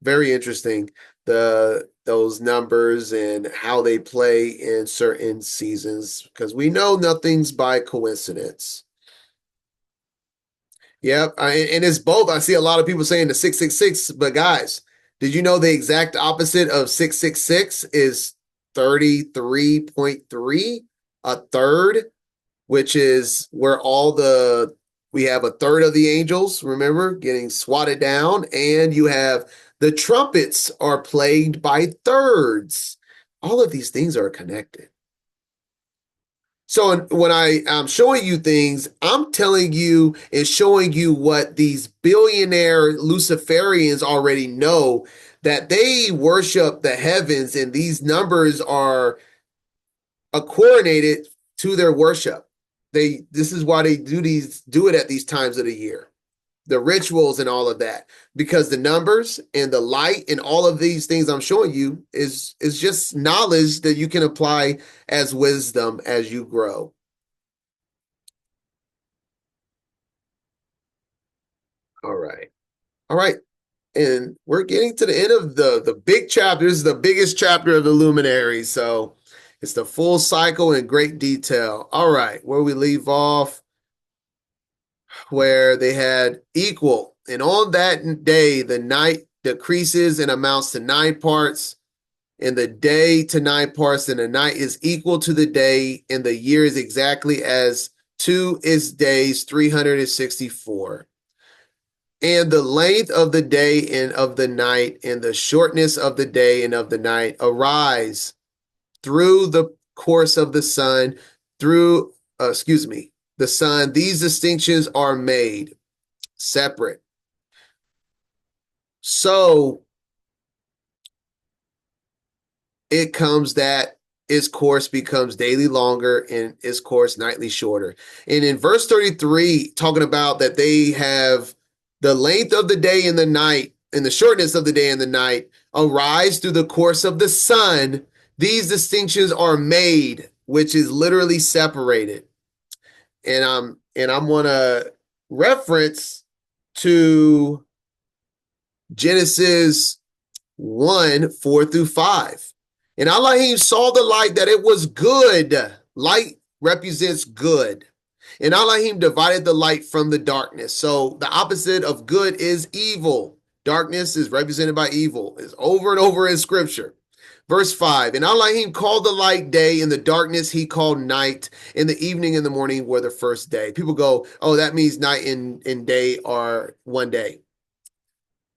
very interesting, those numbers and how they play in certain seasons, because we know nothing's by coincidence. Yep, and it's both. I see a lot of people saying the 666, but guys, did you know the exact opposite of 666 is 33.3, a third, which is where we have a third of the angels, remember, getting swatted down, and you have the trumpets are plagued by thirds. All of these things are connected. So when I'm showing you things, I'm telling you and showing you what these billionaire Luciferians already know, that they worship the heavens, and these numbers are coordinated to their worship. This is why they do it at these times of the year, the rituals and all of that, because the numbers and the light and all of these things I'm showing you is just knowledge that you can apply as wisdom as you grow. All right. All right. And we're getting to the end of the big chapter. This is the biggest chapter of the luminaries. So it's the full cycle in great detail. All right. Where we leave off, where they had equal. And on that day, the night decreases and amounts to 9 parts, and the day to 9 parts, and the night is equal to the day, and the year is exactly as to its days, 364. And the length of the day and of the night, and the shortness of the day and of the night arise through the course of the sun, the sun. These distinctions are made separate. So it comes that its course becomes daily longer and its course nightly shorter. And in verse 33, talking about that they have the length of the day and the night and the shortness of the day and the night arise through the course of the sun. These distinctions are made, which is literally separated. And I'm gonna reference to Genesis 1, 4 through 5. And Elohim saw the light that it was good. Light represents good. And Elohim divided the light from the darkness. So the opposite of good is evil. Darkness is represented by evil. It's over and over in scripture. Verse 5, and Elohim called the light day, and the darkness he called night, and the evening and the morning were the first day. People go, oh, that means night and day are one day.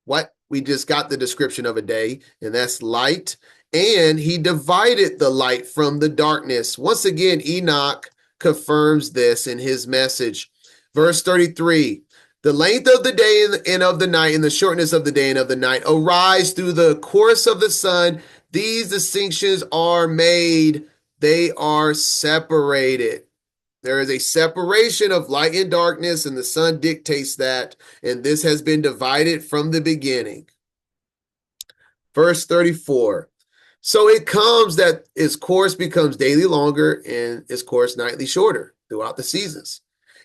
What? We just got the description of a day, and that's light. And he divided the light from the darkness. Once again, Enoch confirms this in his message. Verse 33, the length of the day and of the night, and the shortness of the day and of the night arise through the course of the sun. These distinctions are made. They are separated. There is a separation of light and darkness, and the sun dictates that, and this has been divided from the beginning. Verse 34. So it comes that its course becomes daily longer and its course nightly shorter throughout the seasons.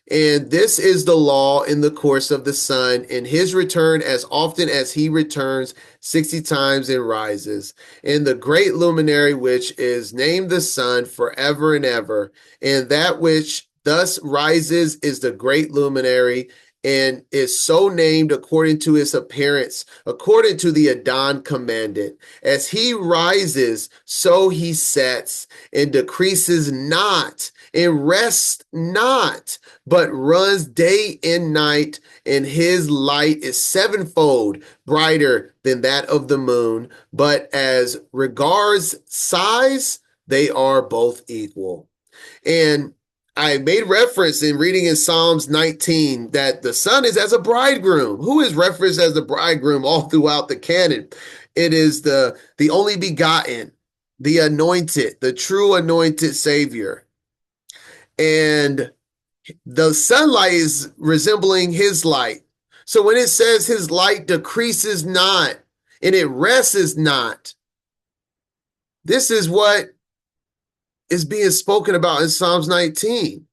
And this is the law in the course of the sun, in his return, as often as he returns 60 times and rises. And the great luminary, which is named the sun forever and ever, and that which thus rises is the great luminary, and is so named according to his appearance, according to the Adon commanded. As he rises, so he sets, and decreases not, and rests not, but runs day and night, and his light is sevenfold brighter than that of the moon. But as regards size, they are both equal. And I made reference in reading in Psalms 19 that the sun is as a bridegroom. Who is referenced as the bridegroom all throughout the canon? It is the only begotten, the anointed, the true anointed Savior. And the sunlight is resembling his light. So when it says his light decreases not and it rests not, this is what is being spoken about in Psalms 19.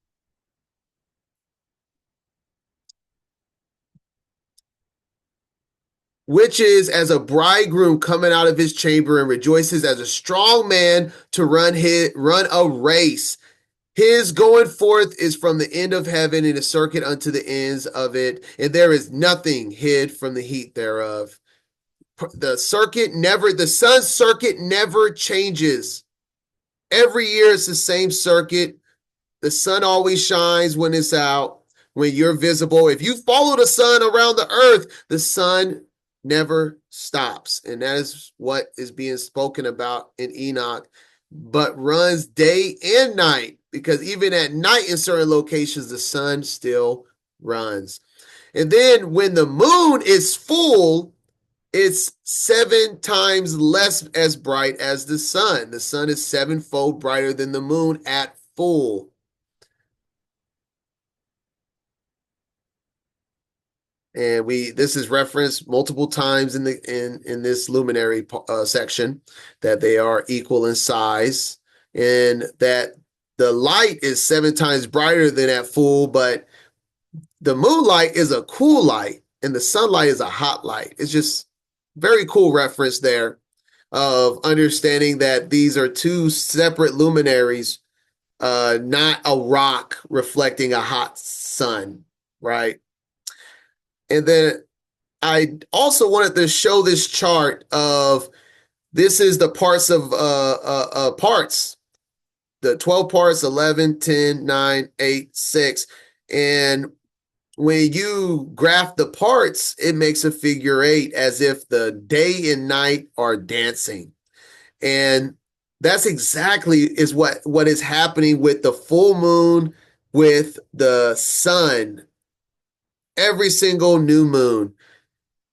Which is as a bridegroom coming out of his chamber and rejoices as a strong man to run a race. His going forth is from the end of heaven and a circuit unto the ends of it, and there is nothing hid from the heat thereof. The sun's circuit never changes. Every year it's the same circuit. The sun always shines when it's out, when you're visible. If you follow the sun around the earth, the sun never stops. And that is what is being spoken about in Enoch, but runs day and night, because even at night in certain locations, the sun still runs. And then when the moon is full, it's 7 times less as bright as the sun. The sun is 7-fold brighter than the moon at full. And this is referenced multiple times in this luminary section, that they are equal in size, and that the light is 7 times brighter than at full, but the moonlight is a cool light and the sunlight is a hot light. It's just very cool reference there of understanding that these are 2 separate luminaries, not a rock reflecting a hot sun, right? And then I also wanted to show this chart of, this is the parts of parts, the 12 parts, 11, 10, 9, 8, 6. And when you graph the parts, it makes a figure 8, as if the day and night are dancing. And that's exactly is what is happening with the full moon, with the sun, every single new moon.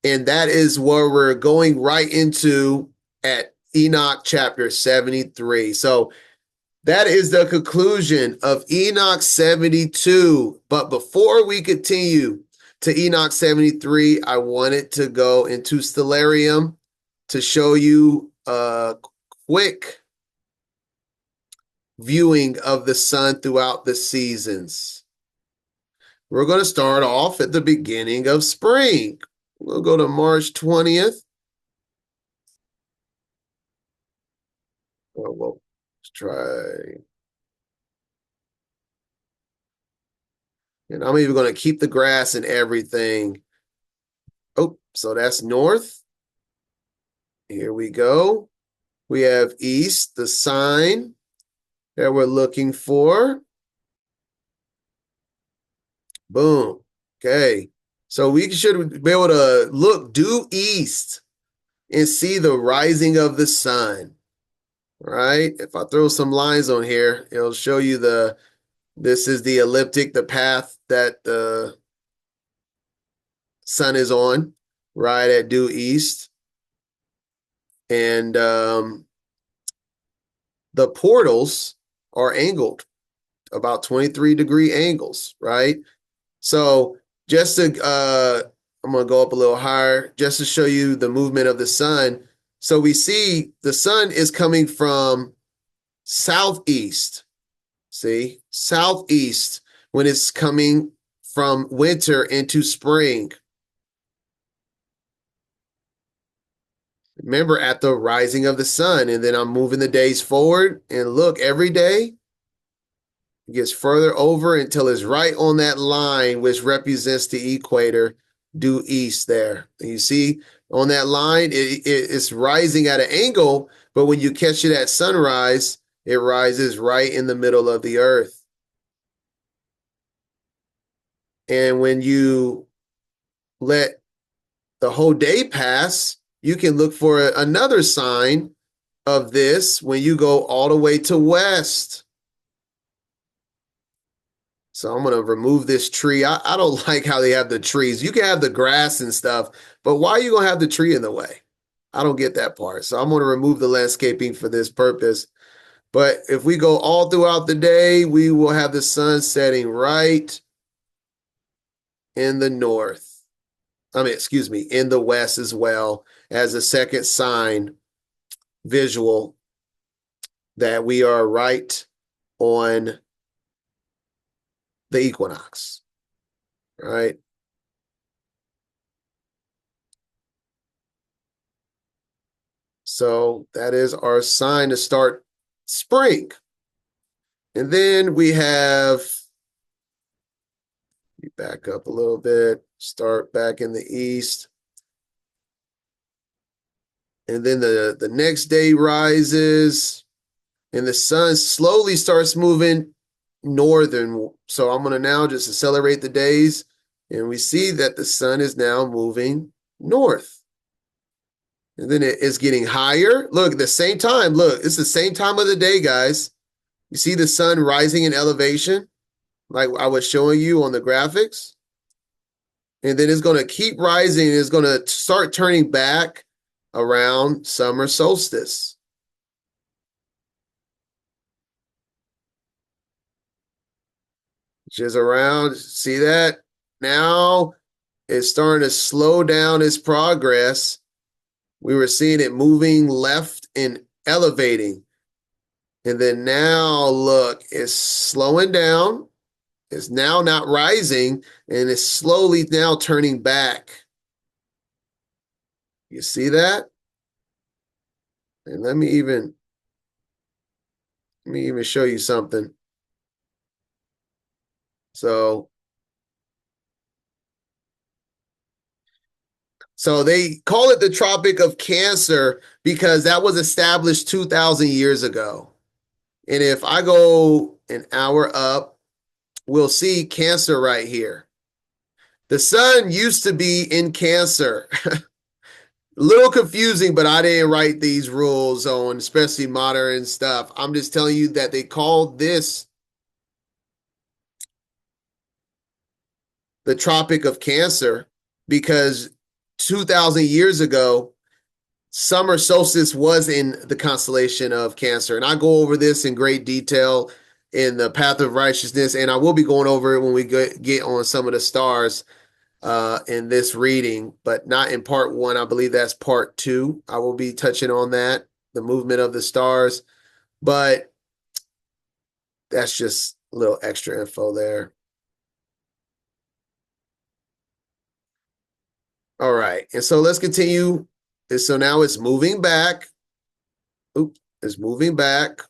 And that is where we're going right into at Enoch chapter 73. So that is the conclusion of Enoch 72. But before we continue to Enoch 73, I wanted to go into Stellarium to show you a quick viewing of the sun throughout the seasons. We're going to start off at the beginning of spring. We'll go to March 20th. Oh, well, let's try. And I'm even going to keep the grass and everything. Oh, so that's north. Here we go. We have east, the sign that we're looking for. Boom. Okay. So we should be able to look due east and see the rising of the sun. Right? If I throw some lines on here, it'll show you this is the ecliptic, the path that the sun is on, right at due east. And the portals are angled, about 23-degree angles, right? So just to, I'm going to go up a little higher just to show you the movement of the sun. So we see the sun is coming from southeast. See, southeast when it's coming from winter into spring. Remember, at the rising of the sun, and then I'm moving the days forward, and look, every day it gets further over until it's right on that line, which represents the equator due east there. And you see on that line, it's rising at an angle, but when you catch it at sunrise, it rises right in the middle of the earth. And when you let the whole day pass, you can look for another sign of this when you go all the way to west. So I'm going to remove this tree. I don't like how they have the trees. You can have the grass and stuff, but why are you going to have the tree in the way? I don't get that part. So I'm going to remove the landscaping for this purpose. But if we go all throughout the day, we will have the sun setting right in the north. excuse me, in the west as well as a second sign visual that we are right on the equinox, right? So that is our sign to start spring. And then we have, back up a little bit, start back in the east. And then the next day rises and the sun slowly starts moving northern. So I'm going to now just accelerate the days, and we see that the sun is now moving north. And then it is getting higher. Look, at the same time, look, it's the same time of the day, guys. You see the sun rising in elevation, like I was showing you on the graphics. And then it's going to keep rising. It's going to start turning back around summer solstice. Which is around, see that? Now it's starting to slow down its progress. We were seeing it moving left and elevating. And then now, look, it's slowing down. It's now not rising, and it's slowly now turning back. You see that? And let me even show you something. So they call it the Tropic of Cancer because that was established 2,000 years ago. And if I go an hour up, we'll see Cancer right here. The sun used to be in Cancer. A little confusing, but I didn't write these rules on especially modern stuff. I'm just telling you that they call this the Tropic of Cancer because 2,000 years ago, summer solstice was in the constellation of Cancer. And I go over this in great detail in the Path of Righteousness, and I will be going over it when we get on some of the stars in this reading, but not in part 1. I believe that's part 2. I will be touching on that, the movement of the stars, but that's just a little extra info there. All right, and so let's continue. And so now it's moving back. It's moving back,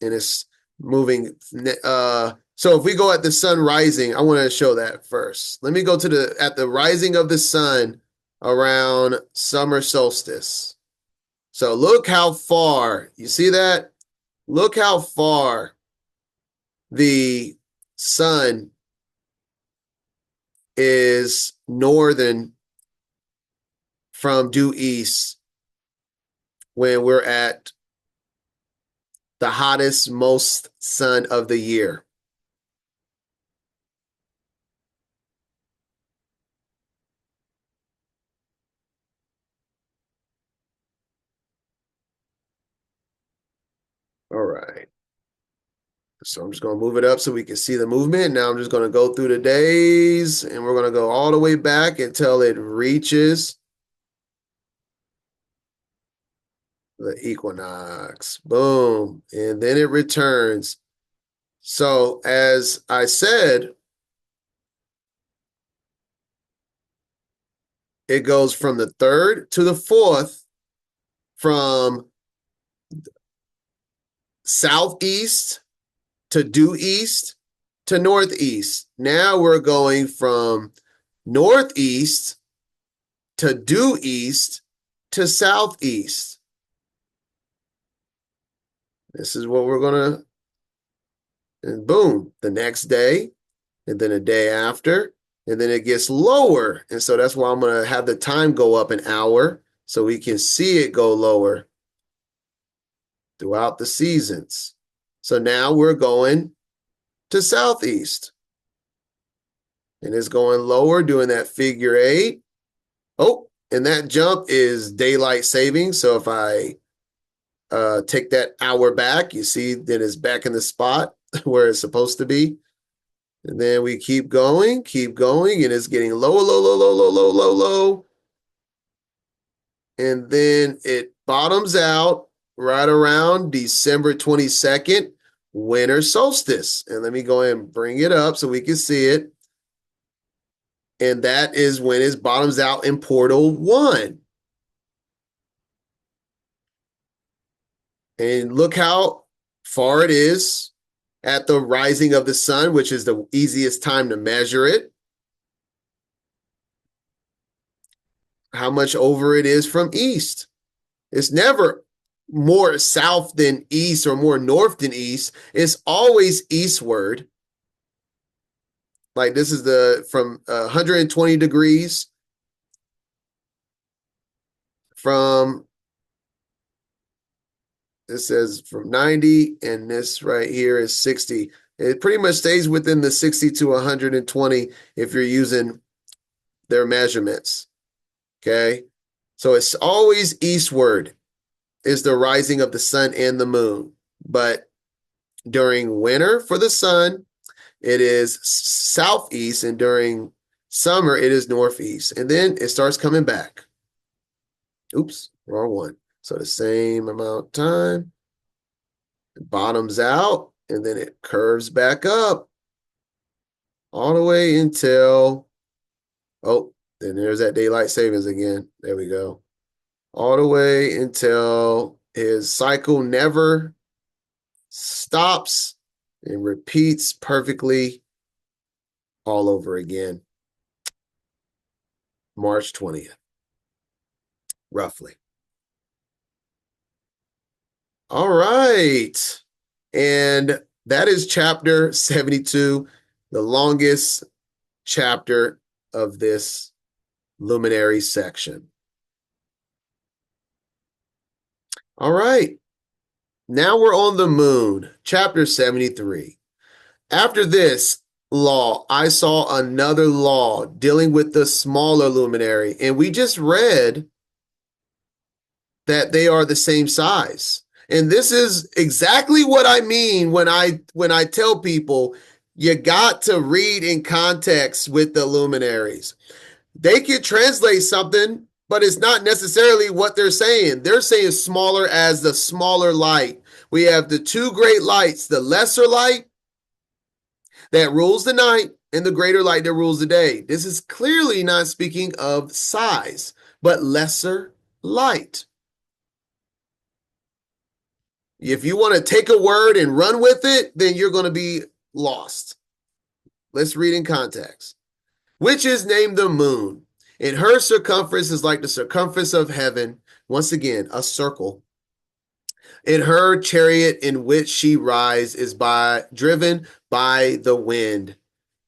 and it's moving. So if we go at the sun rising, I want to show that first. Let me go to at the rising of the sun around summer solstice. So look how far, you see that? Look how far the sun is northern from due east when we're at the hottest, most sun of the year. All right. So I'm just going to move it up so we can see the movement. Now I'm just going to go through the days, and we're going to go all the way back until it reaches the equinox. Boom. And then it returns. So as I said, it goes from the 3rd to the 4th, from southeast to due east to northeast. Now we're going from northeast to due east to southeast. This is what we're going to, and boom, the next day, and then a day after, and then it gets lower. And so that's why I'm going to have the time go up an hour so we can see it go lower throughout the seasons. So now we're going to southeast. And it's going lower, doing that figure 8. Oh, and that jump is daylight saving. So if I take that hour back, you see that it's back in the spot where it's supposed to be. And then we keep going, and it's getting lower, low, low, low, low, low, low, low. And then it bottoms out right around December 22nd, winter solstice. And let me go ahead and bring it up so we can see it. And that is when it bottoms out in portal 1. And look how far it is at the rising of the sun, which is the easiest time to measure it. How much over it is from east. It's never more south than east or more north than east. It's always eastward. Like this is from 120 degrees from, it says from 90, and this right here is 60. It pretty much stays within the 60 to 120 if you're using their measurements. Okay. So it's always eastward is the rising of the sun and the moon. But during winter for the sun, it is southeast, and during summer, it is northeast. And then it starts coming back. Oops, wrong one. So the same amount of time, it bottoms out, and then it curves back up all the way until, oh, then there's that daylight savings again. There we go. All the way until his cycle never stops and repeats perfectly all over again. March 20th, roughly. All right. And that is chapter 72, the longest chapter of this luminary section. All right. Now we're on the moon, chapter 73. After this law, I saw another law dealing with the smaller luminary, and we just read that they are the same size. And this is exactly what I mean when I tell people you got to read in context with the luminaries. They could translate something, but it's not necessarily what they're saying. They're saying smaller as the smaller light. We have the two great lights, the lesser light that rules the night and the greater light that rules the day. This is clearly not speaking of size, but lesser light. If you want to take a word and run with it, then you're going to be lost. Let's read in context. Which is named the moon. And her circumference is like the circumference of heaven. Once again, a circle. And her chariot in which she rides is driven by the wind.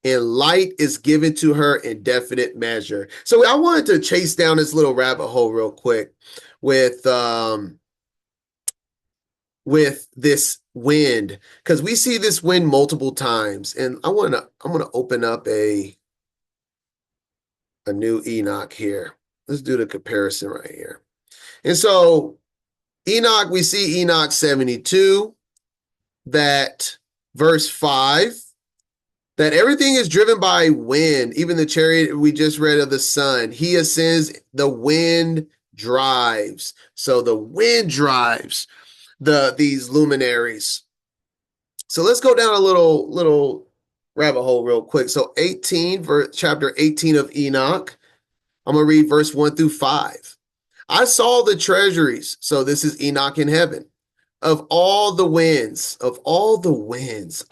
And light is given to her in definite measure. So I wanted to chase down this little rabbit hole real quick with this wind, because we see this wind multiple times. And I'm gonna open up a new Enoch here. Let's do the comparison right here. And so Enoch, we see Enoch 72, that verse 5, that everything is driven by wind, even the chariot we just read of the sun. He ascends, the wind drives. So the wind drives these luminaries. So let's go down a little rabbit hole real quick. So chapter 18 of Enoch, I'm going to read verse 1 through 5. I saw the treasuries. So this is Enoch in heaven. Of all the winds.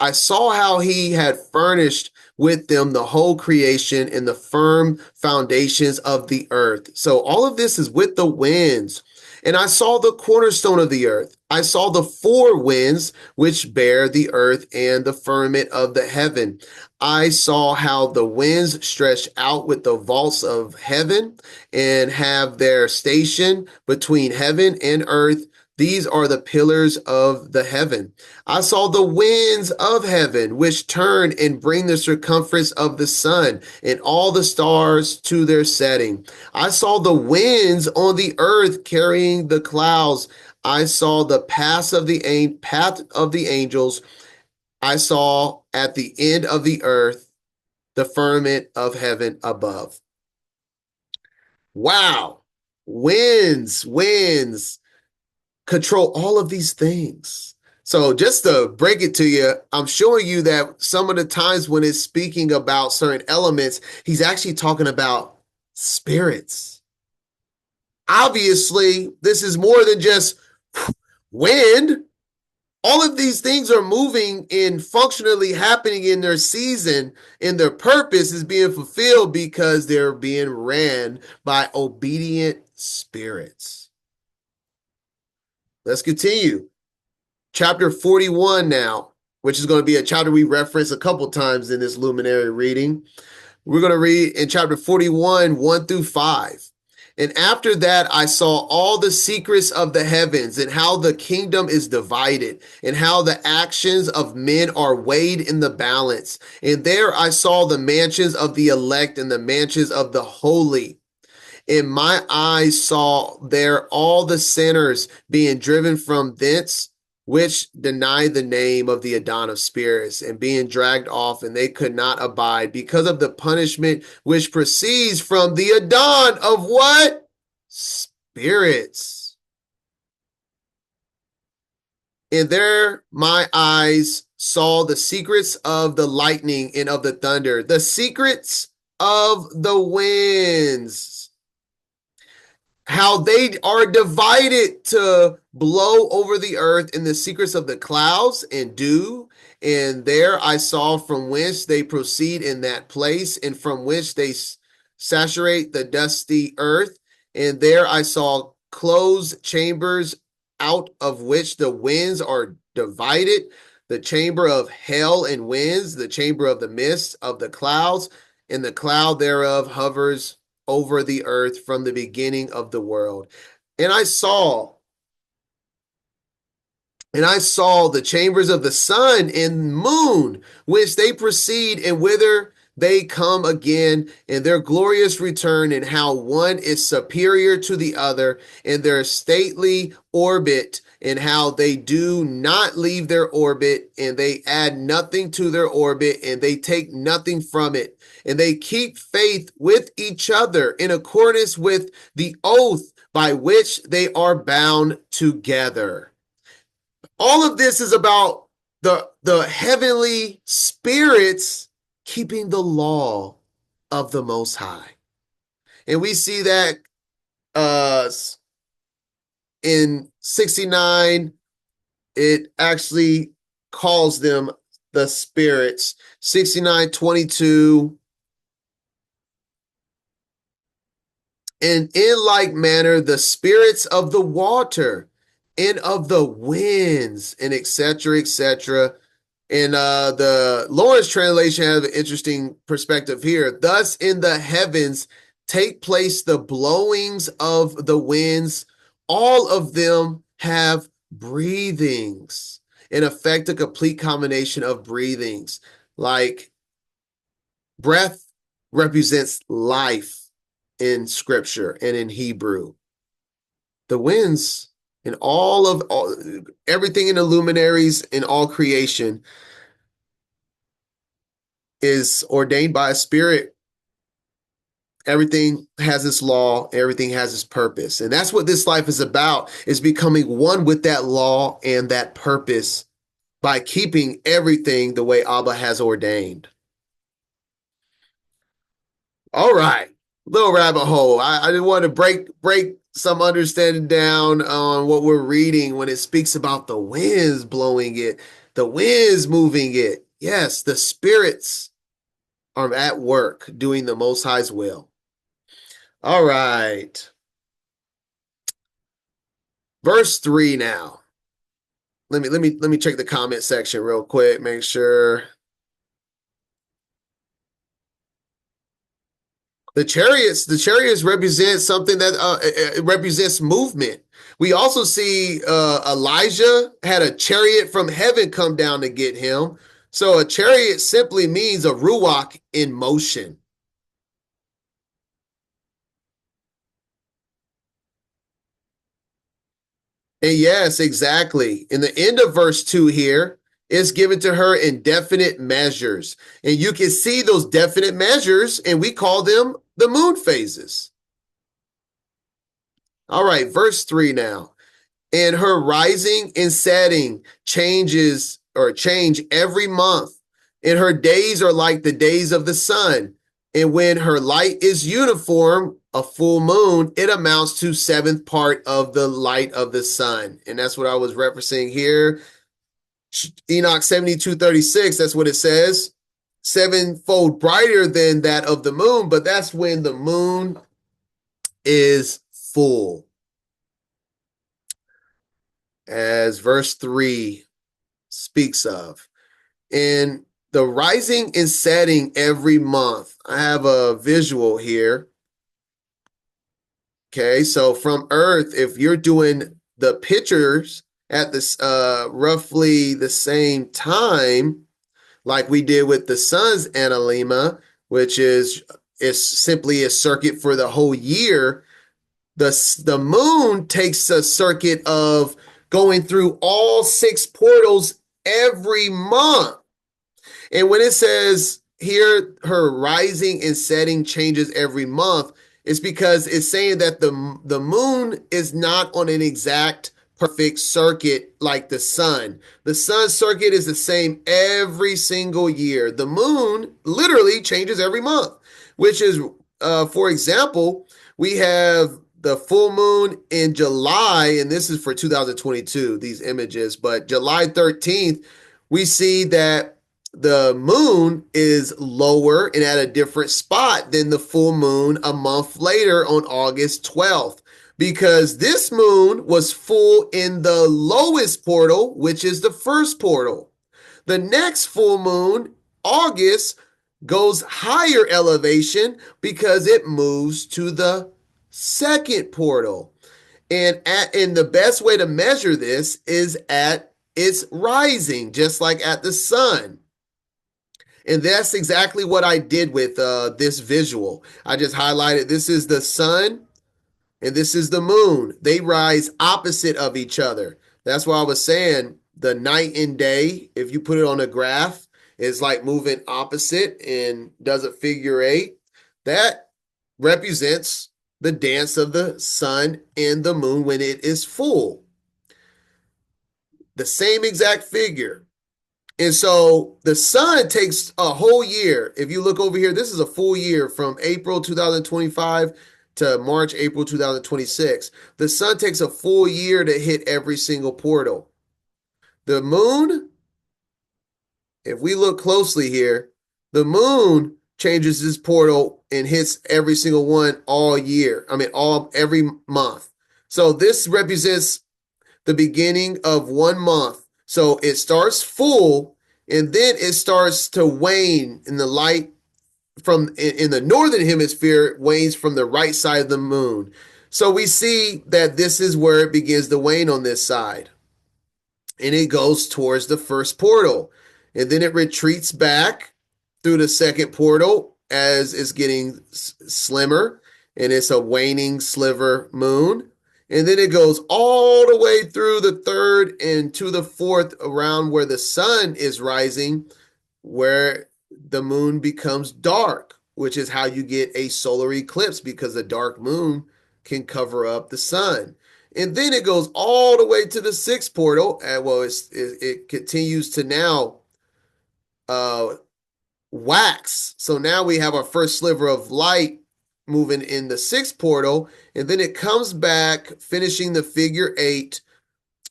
I saw how he had furnished with them the whole creation and the firm foundations of the earth. So all of this is with the winds. And I saw the cornerstone of the earth. I saw the four winds which bear the earth and the firmament of the heaven. I saw how the winds stretch out with the vaults of heaven and have their station between heaven and earth. These are the pillars of the heaven. I saw the winds of heaven, which turn and bring the circumference of the sun and all the stars to their setting. I saw the winds on the earth carrying the clouds. I saw the path of the angels I saw at the end of the earth the firmament of heaven above. Wow. Winds control all of these things. So just to break it to you, I'm showing you that some of the times when it's speaking about certain elements, he's actually talking about spirits. Obviously, this is more than just wind. All of these things are moving and functionally happening in their season, and their purpose is being fulfilled because they're being ran by obedient spirits. Let's continue. Chapter 41 now, which is going to be a chapter we reference a couple times in this luminary reading. We're going to read in chapter 41, 1 through 5. And after that, I saw all the secrets of the heavens and how the kingdom is divided and how the actions of men are weighed in the balance. And there I saw the mansions of the elect and the mansions of the holy. And my eyes saw there all the sinners being driven from thence, which deny the name of the Adon of spirits, and being dragged off, and they could not abide because of the punishment which proceeds from the Adon of what? Spirits. And there my eyes saw the secrets of the lightning and of the thunder, the secrets of the winds, how they are divided to blow over the earth in the secrets of the clouds and dew. And there I saw from whence they proceed in that place, and from which they saturate the dusty earth. And there I saw closed chambers, out of which the winds are divided, the chamber of hell and winds, the chamber of the mist of the clouds, and the cloud thereof hovers over the earth from the beginning of the world. And I saw the chambers of the sun and moon, which they proceed and whither they come again, and their glorious return, and how one is superior to the other in their stately orbit, and how they do not leave their orbit, and they add nothing to their orbit, and they take nothing from it, and they keep faith with each other in accordance with the oath by which they are bound together. All of this is about the heavenly spirits keeping the law of the Most High. And we see that in 69, it actually calls them the spirits. 69:22. And in like manner, the spirits of the water and of the winds, and etc., etc. And the Lawrence translation has an interesting perspective here. Thus, in the heavens take place the blowings of the winds. All of them have breathings. In effect, a complete combination of breathings. Like breath represents life in scripture and in Hebrew. The winds and everything in the luminaries in all creation is ordained by a spirit. Everything has its law, everything has its purpose. And that's what this life is about, is becoming one with that law and that purpose by keeping everything the way Abba has ordained. All right, little rabbit hole. I just want to break some understanding down on what we're reading when it speaks about the winds blowing it, the winds moving it. Yes, the spirits are at work doing the Most High's will. All right. Verse 3 now. Let me check the comment section real quick, make sure. The chariots represent something that it represents movement. We also see Elijah had a chariot from heaven come down to get him. So a chariot simply means a ruach in motion. And yes, exactly. In the end of verse 2 here, It's given to her in definite measures. And you can see those definite measures, and we call them the moon phases. All right, verse 3 now. And her rising and setting change every month. And her days are like the days of the sun. And when her light is uniform, a full moon, it amounts to seventh part of the light of the sun. And that's what I was referencing here. Enoch 72:36, that's what it says. Sevenfold brighter than that of the moon, but that's when the moon is full. As verse 3 speaks of. And the rising and setting every month. I have a visual here. Okay, so from Earth, if you're doing the pictures at this roughly the same time, like we did with the sun's analemma, which is simply a circuit for the whole year, the moon takes a circuit of going through all 6 portals every month. And when it says here, her rising and setting changes every month, it's because it's saying that the moon is not on an exact perfect circuit like the sun. The sun circuit is the same every single year. The moon literally changes every month, which is, for example, we have the full moon in July, and this is for 2022, these images, but July 13th, we see that the moon is lower and at a different spot than the full moon a month later on August 12th, because this moon was full in the lowest portal, which is the first portal. The next full moon, August, goes higher elevation because it moves to the second portal. And the best way to measure this is at its rising, just like at the sun. And that's exactly what I did with this visual. I just highlighted this is the sun and this is the moon. They rise opposite of each other. That's why I was saying the night and day, if you put it on a graph, is like moving opposite and does a figure 8. That represents the dance of the sun and the moon when it is full. The same exact figure. And so the sun takes a whole year. If you look over here, this is a full year from April 2025 to March, April 2026. The sun takes a full year to hit every single portal. The moon, if we look closely here, the moon changes this portal and hits every single one all year. Every month. So this represents the beginning of one month. So it starts full and then it starts to wane in the light from in the northern hemisphere, wanes from the right side of the moon. So we see that this is where it begins to wane on this side. And it goes towards the first portal. And then it retreats back through the second portal as it's getting slimmer. And it's a waning sliver moon. And then it goes all the way through the third and to the fourth, around where the sun is rising, where the moon becomes dark, which is how you get a solar eclipse, because the dark moon can cover up the sun. And then it goes all the way to the sixth portal. And it continues to now wax. So now we have our first sliver of light moving in the sixth portal, and then it comes back, finishing the figure 8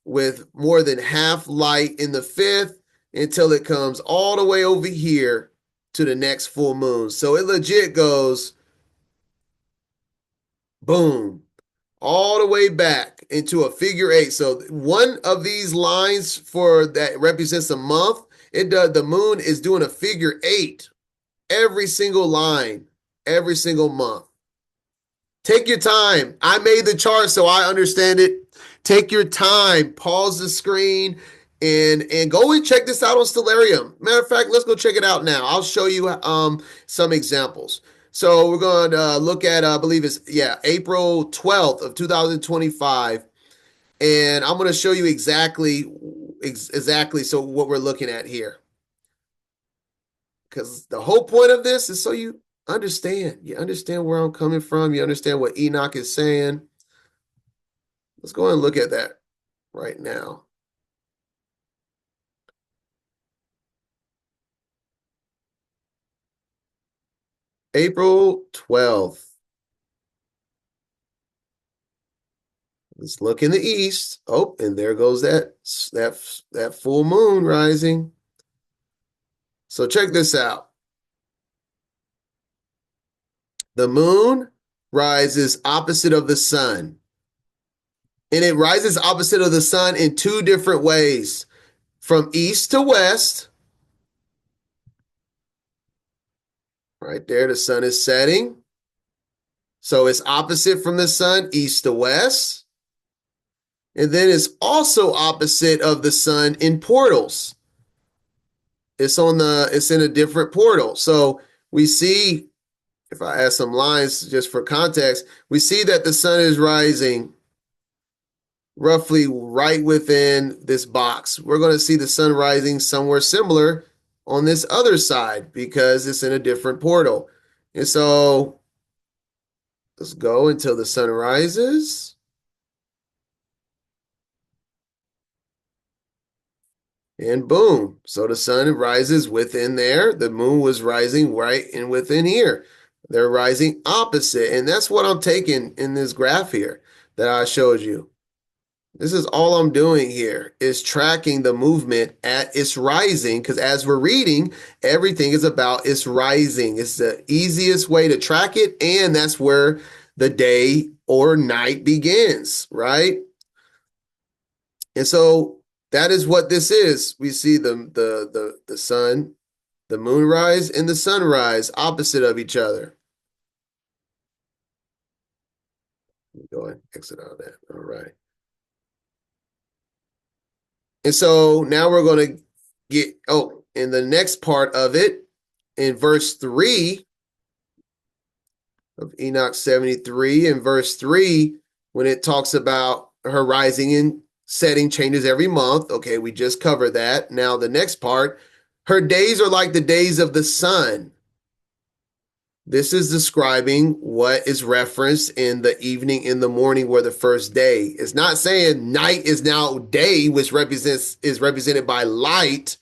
with more than half light in the fifth, until it comes all the way over here to the next full moon. So it legit goes boom, all the way back into a figure 8. So one of these lines for that represents a month. The moon is doing a figure 8 every single line, every single month. Take your time. I made the chart so I understand it. Take your time, pause the screen, and go and check this out on Stellarium. Matter of fact, let's go check it out now. I'll show you some examples. So we're going to look at, I believe it's, April 12th of 2025. And I'm going to show you exactly exactly. So what we're looking at here, because the whole point of this is so you understand. You understand where I'm coming from. You understand what Enoch is saying. Let's go and look at that right now. April 12th. Let's look in the east. Oh, and there goes that full moon rising. So check this out. The moon rises opposite of the sun. And it rises opposite of the sun in two different ways. From east to west. Right there, the sun is setting. So it's opposite from the sun, east to west. And then it's also opposite of the sun in portals. It's in a different portal. So we see, if I add some lines just for context, we see that the sun is rising roughly right within this box. We're going to see the sun rising somewhere similar on this other side because it's in a different portal. And so let's go until the sun rises. And boom. So the sun rises within there. The moon was rising right in within here. They're rising opposite. And that's what I'm taking in this graph here that I showed you. This is all I'm doing here is tracking the movement at its rising, because as we're reading, everything is about its rising. It's the easiest way to track it, and that's where the day or night begins, right? And so that is what this is. We see the sun, the moonrise, and the sunrise opposite of each other. Go ahead, exit out of that. All right. And so now we're going to get, in the next part of it, in verse 3 of Enoch 73, in verse 3, when it talks about her rising and setting changes every month. Okay, we just covered that. Now the next part, her days are like the days of the sun. This is describing what is referenced in the evening and the morning were the first day. It's not saying night is now day, which is represented by light.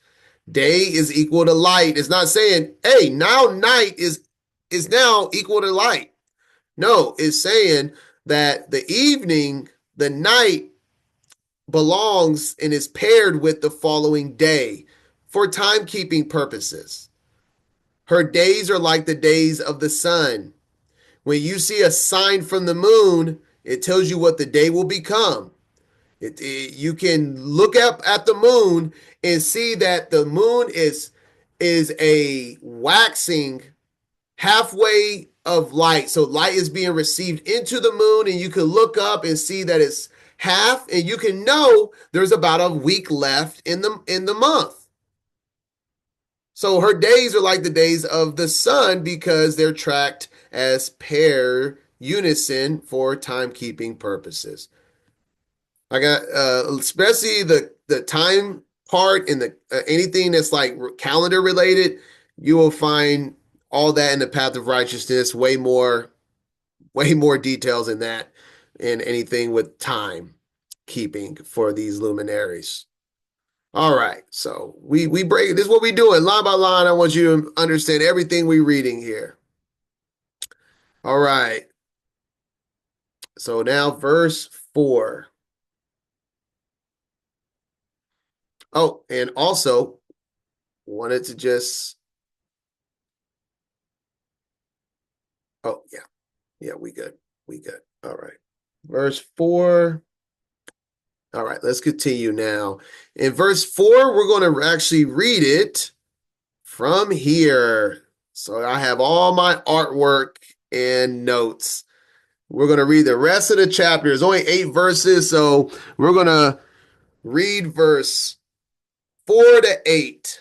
Day is equal to light. It's not saying, hey, now night is now equal to light. No, it's saying that the evening, the night belongs and is paired with the following day for timekeeping purposes. Her days are like the days of the sun. When you see a sign from the moon, it tells you what the day will become. You can look up at the moon and see that the moon is a waxing halfway of light. So light is being received into the moon, and you can look up and see that it's half, and you can know there's about a week left in the month. So her days are like the days of the sun because they're tracked as pair unison for timekeeping purposes. I got especially the time part and the anything that's like calendar related, you will find all that in the path of righteousness, way more details in that and anything with time keeping for these luminaries. All right, so we break this is what we doing line by line. I want you to understand everything we're reading here. All right. So now verse 4. Oh, and also wanted to just yeah. Yeah, we good. We good. All right. Verse 4. All right, let's continue now. In verse 4, we're going to actually read it from here. So I have all my artwork and notes. We're going to read the rest of the chapter. There's only 8 verses, so we're going to read verse 4 to 8.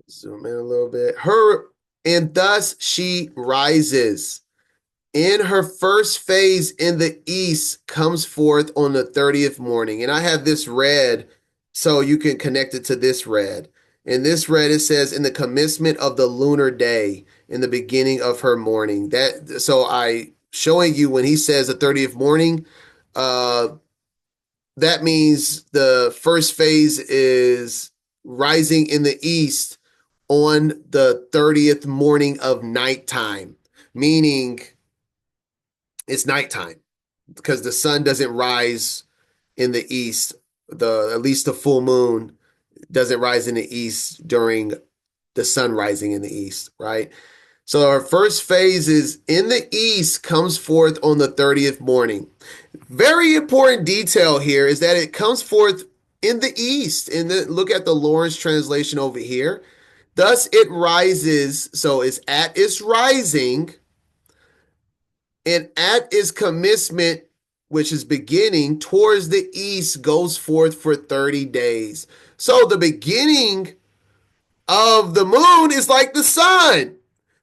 Zoom in a little bit. And thus she rises In her first phase in the east comes forth on the 30th morning. And I have this red so you can connect it to this red. In this red, it says, in the commencement of the lunar day, in the beginning of her morning. That so I showing you when he says the 30th morning, uh, that means the first phase is rising in the east on the 30th morning of nighttime, meaning it's nighttime because the sun doesn't rise in the east. At least the full moon doesn't rise in the east during the sun rising in the east, right? So our first phase is in the east comes forth on the 30th morning. Very important detail here is that it comes forth in the east. Look at the Lawrence translation over here. Thus it rises, so it's at its rising, and at its commencement, which is beginning towards the east, goes forth for 30 days. So the beginning of the moon is like the sun.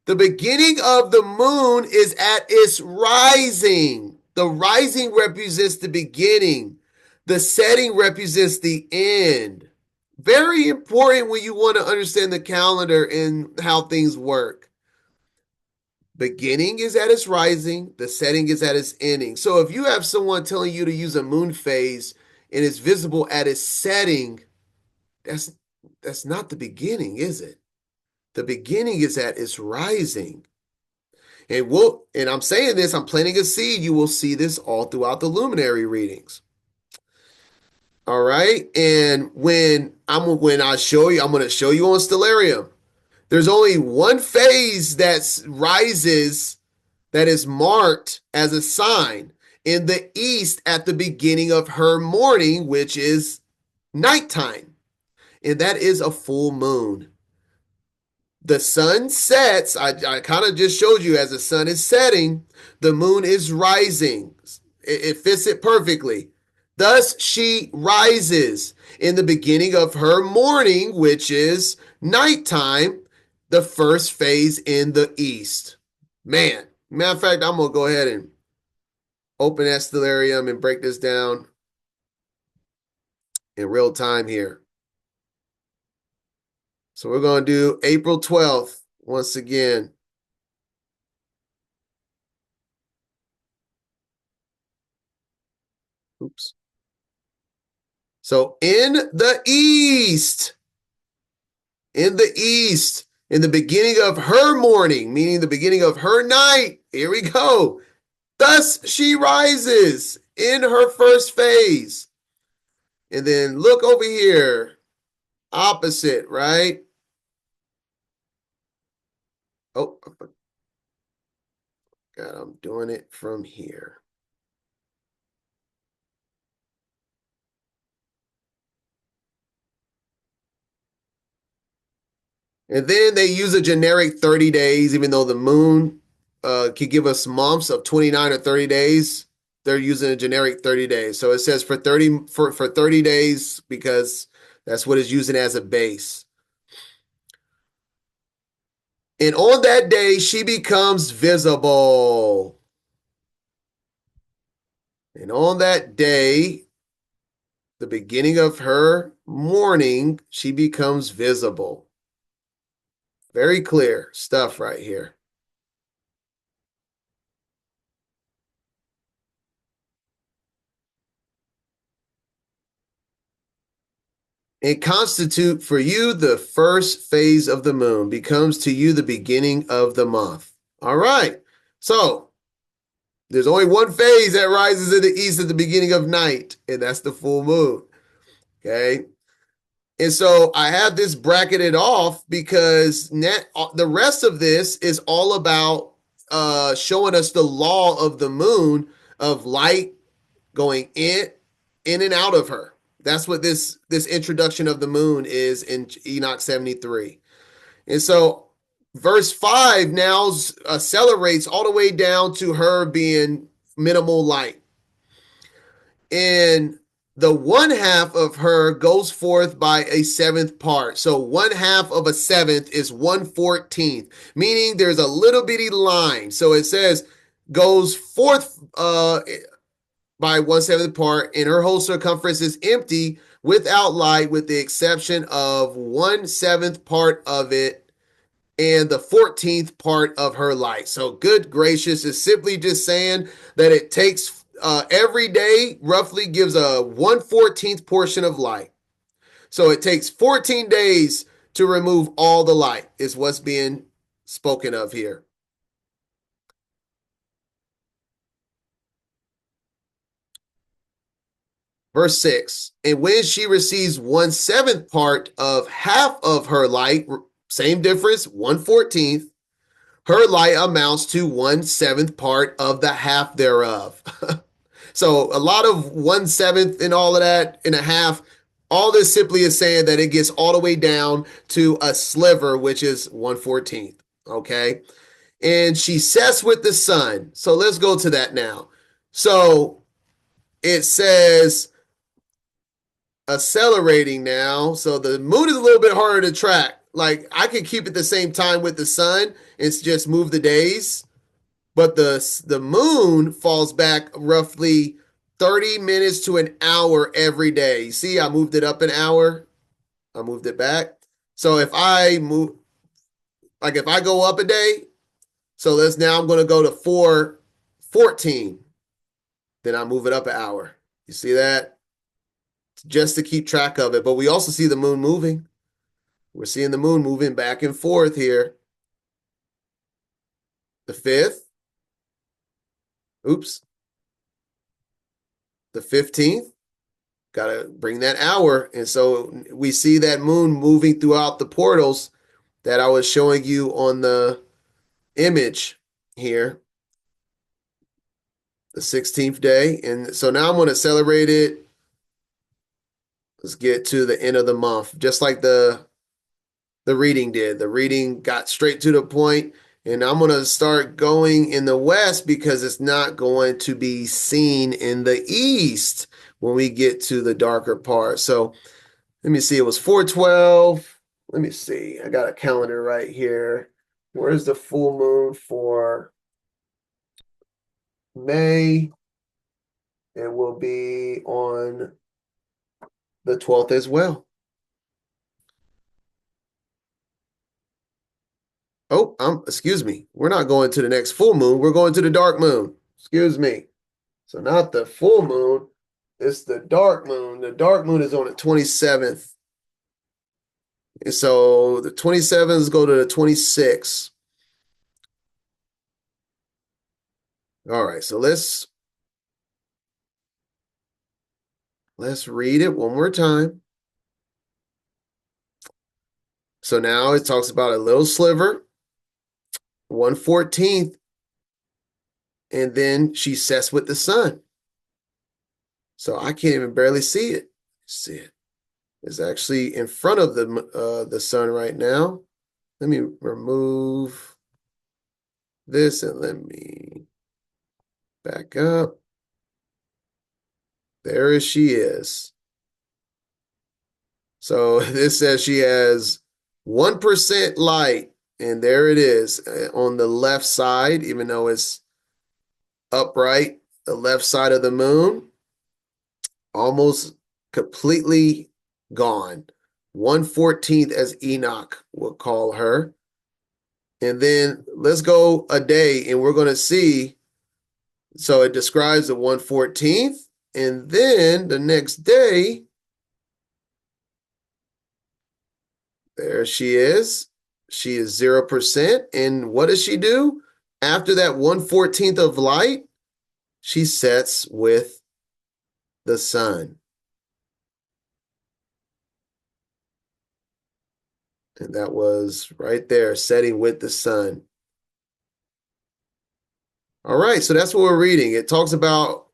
The beginning of the moon is at its rising. The rising represents the beginning. The setting represents the end. Very important when you want to understand the calendar and how things work. Beginning is at its rising, the setting is at its ending. So if you have someone telling you to use a moon phase and it's visible at its setting, that's not the beginning, is it? The beginning is at its rising. And I'm saying this, I'm planting a seed. You will see this all throughout the luminary readings. All right. And when I show you, I'm going to show you on Stellarium. There's only one phase that rises that is marked as a sign in the east at the beginning of her morning, which is nighttime. And that is a full moon. The sun sets, I kind of just showed you as the sun is setting, the moon is rising. It fits it perfectly. Thus, she rises in the beginning of her morning, which is nighttime, the first phase in the east. Man, matter of fact, I'm going to go ahead and open that Stellarium and break this down in real time here. So we're going to do April 12th once again. Oops. So in the east, in the beginning of her morning, meaning the beginning of her night, here we go. Thus she rises in her first phase. And then look over here, opposite, right? Oh, God, I'm doing it from here. And then they use a generic 30 days, even though the moon can give us months of 29 or 30 days. They're using a generic 30 days. So it says for 30 days because that's what it's using as a base. And on that day, she becomes visible. And on that day, the beginning of her morning, she becomes visible. Very clear stuff right here. And constitute for you the first phase of the moon, becomes to you the beginning of the month. All right. So there's only one phase that rises in the east at the beginning of night, and that's the full moon. Okay. And so I have this bracketed off because the rest of this is all about showing us the law of the moon of light going in and out of her. That's what this introduction of the moon is in Enoch 73. And so verse 5 now accelerates all the way down to her being minimal light. And the one half of her goes forth by a seventh part. So one half of a seventh is 1/14th, meaning there's a little bitty line. So it says goes forth by 1/7 part, and her whole circumference is empty without light, with the exception of 1/7 part of it and the 14th part of her light. So, good gracious, is simply just saying that it takes every day roughly gives a 1/14th portion of light. So, it takes 14 days to remove all the light, is what's being spoken of here. Verse 6, and when she receives 1/7 part of half of her light, same difference, 1/14th, her light amounts to 1/7 part of the half thereof. So a lot of 1/7 and all of that and a half, all this simply is saying that it gets all the way down to a sliver, which is 1/14th. Okay. And she sets with the sun. So let's go to that now. So it says, accelerating now. So the moon is a little bit harder to track. Like I can keep it the same time with the sun. It's just move the days. But the moon falls back roughly 30 minutes to an hour every day. See, I moved it up an hour. I moved it back. So if I move, like if I go up a day, so let's now I'm going to go to 4:14. Then I move it up an hour. You see that? Just to keep track of it. But we also see the moon moving. We're seeing the moon moving back and forth here. The 5th. Oops. The 15th. Got to bring that hour. And so we see that moon moving throughout the portals that I was showing you on the image here. The 16th day. And so now I'm going to celebrate it. Let's get to the end of the month, just like the reading did. The reading got straight to the point, and I'm going to start going in the west because it's not going to be seen in the east when we get to the darker part. So let me see. It was 4/12. Let me see. I got a calendar right here. Where's the full moon for May? It will be on the 12th as well. Oh, excuse me. We're not going to the next full moon. We're going to the dark moon. Excuse me. So not the full moon. It's the dark moon. The dark moon is on the 27th. And so the 27th go to the 26th. All right, so let's read it one more time. So now it talks about a little sliver, 1/14th, and then she sets with the sun. So I can't even barely see it. See it. It's actually in front of the sun right now. Let me remove this and let me back up. There she is. So this says she has 1% light, and there it is on the left side, even though it's upright, the left side of the moon, almost completely gone. 1/14th, as Enoch will call her. And then let's go a day, and we're going to see. So it describes the 1/14th, and then the next day, there she is. She is 0%. And what does she do? After that 1/14th of light, she sets with the sun. And that was right there, setting with the sun. All right, so that's what we're reading. It talks about,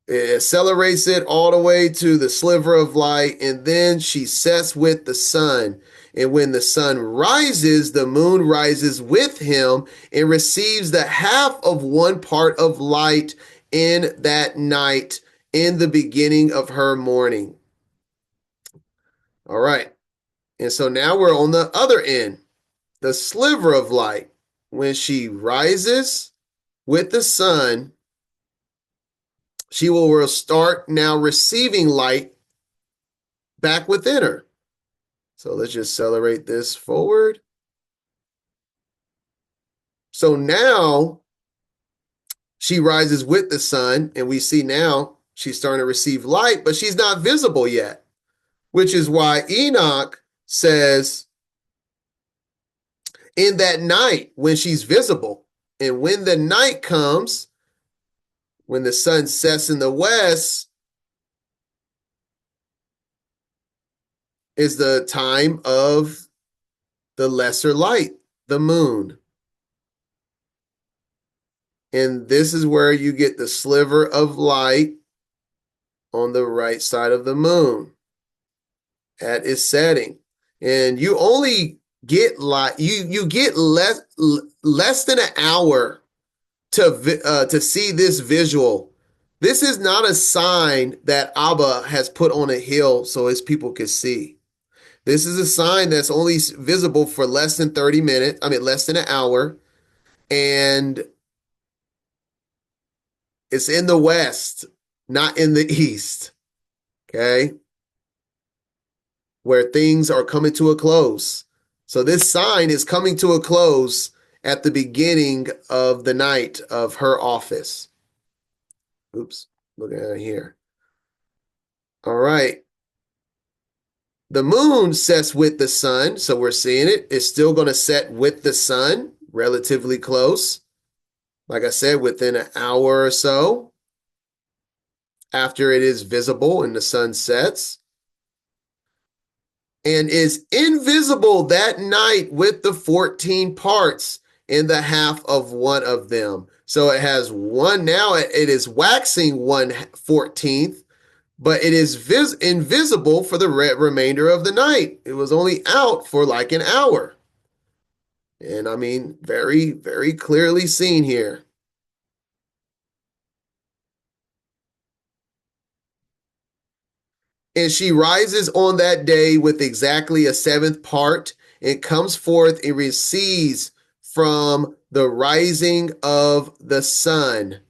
it accelerates it all the way to the sliver of light, and then she sets with the sun. And when the sun rises, the moon rises with him and receives the half of one part of light in that night in the beginning of her morning. All right. And so now we're on the other end, the sliver of light. When she rises, with the sun, she will start now receiving light back within her. So let's just accelerate this forward. So now she rises with the sun, and we see now she's starting to receive light, but she's not visible yet, which is why Enoch says in that night when she's visible, and when the night comes, when the sun sets in the west, is the time of the lesser light, the moon. And this is where you get the sliver of light on the right side of the moon at its setting. And you only get light, you get less than an hour to see this visual. This is not a sign that Abba has put on a hill so his people can see. This is a sign that's only visible for less than 30 minutes, less than an hour, and it's in the west, not in the east, okay, where things are coming to a close. So this sign is coming to a close at the beginning of the night of her office. Oops, look at it here. All right. The moon sets with the sun, so we're seeing it. It's still going to set with the sun, relatively close. Like I said, within an hour or so after it is visible and the sun sets. And is invisible that night with the 14 parts in the half of one of them. So it has one, now it is waxing 1/14th, but it is invisible for the remainder of the night. It was only out for like an hour. And very, very clearly seen here. And she rises on that day with exactly a seventh part and comes forth and recedes from the rising of the sun.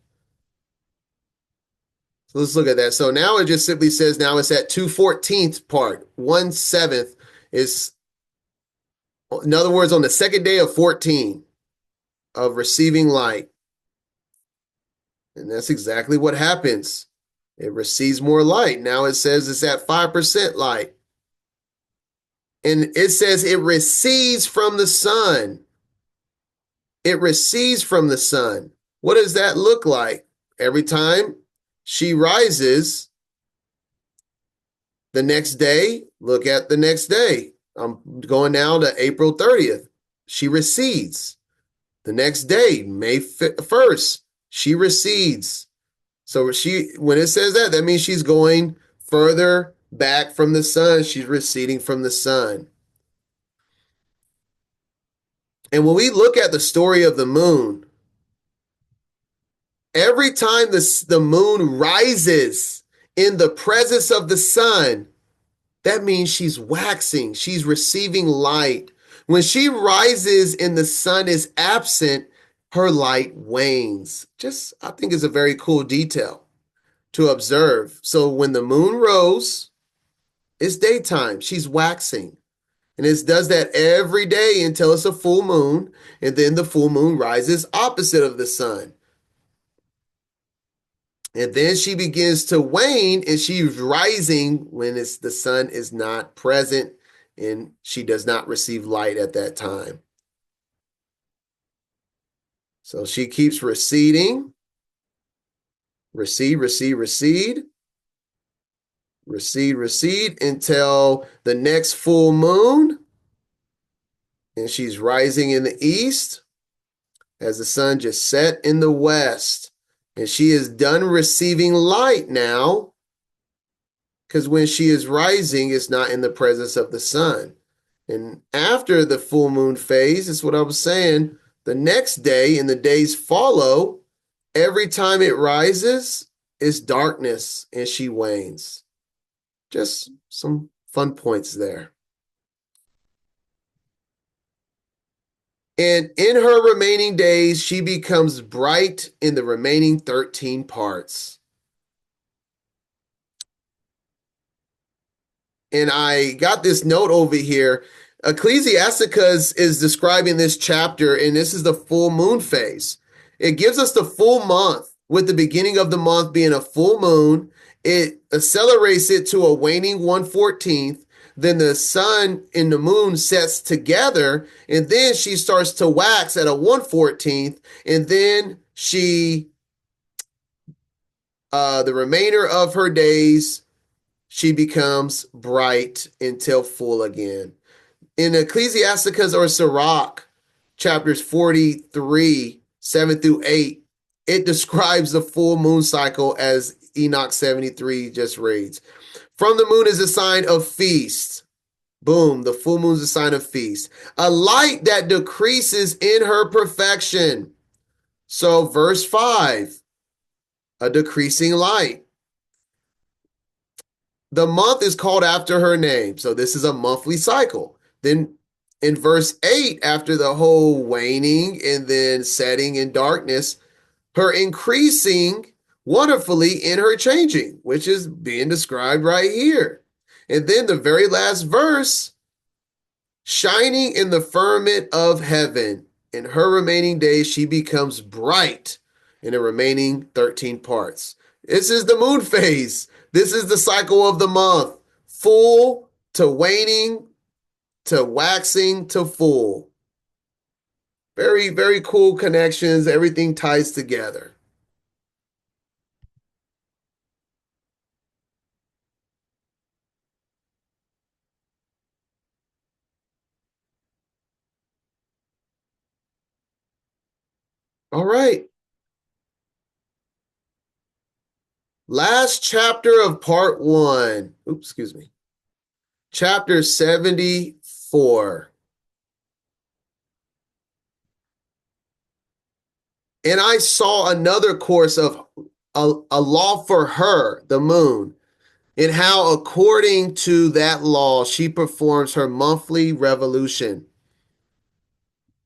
So let's look at that. So now it just simply says now it's at 2/14th part. 1/7 is, in other words, on the second day of 14 of receiving light. And that's exactly what happens. It receives more light. Now it says it's at 5% light. And it says it recedes from the sun. It recedes from the sun. What does that look like? Every time she rises, the next day, look at the next day. I'm going now to April 30th. She recedes. The next day, May 1st, she recedes. So when it says that, that means she's going further back from the sun. She's receding from the sun. And when we look at the story of the moon, every time the moon rises in the presence of the sun, that means she's waxing, she's receiving light. When she rises and the sun is absent, her light wanes. I think it's a very cool detail to observe. So when the moon rose, it's daytime, she's waxing. And it does that every day until it's a full moon, and then the full moon rises opposite of the sun. And then she begins to wane, and she's rising when the sun is not present, and she does not receive light at that time. So she keeps receding, recede, recede, recede, recede, recede until the next full moon, and she's rising in the east as the sun just set in the west. And she is done receiving light now, because when she is rising, it's not in the presence of the sun. And after the full moon phase, that's what I was saying, the next day and the days follow, every time it rises, it's darkness and she wanes. Just some fun points there. And in her remaining days, she becomes bright in the remaining 13 parts. And I got this note over here. Ecclesiasticus is describing this chapter, and this is the full moon phase. It gives us the full month, with the beginning of the month being a full moon. It accelerates it to a waning 1/14th. Then the sun and the moon sets together, and then she starts to wax at a 1/14th, and then the remainder of her days, she becomes bright until full again. In Ecclesiasticus or Sirach, chapters 43, 7 through 8, it describes the full moon cycle as Enoch 73 just reads. From the moon is a sign of feast. Boom, the full moon is a sign of feast. A light that decreases in her perfection. So verse 5, a decreasing light. The month is called after her name. So this is a monthly cycle. Then in verse 8, after the whole waning and then setting in darkness, her increasing wonderfully in her changing, which is being described right here. And then the very last verse, shining in the firmament of heaven. In her remaining days, she becomes bright in the remaining 13 parts. This is the moon phase. This is the cycle of the month. Full to waning to waxing to full. Very, very cool connections. Everything ties together. All right. Last chapter of part 1. Oops, excuse me. Chapter 74. And I saw another course of a law for her, the moon, and how according to that law she performs her monthly revolution.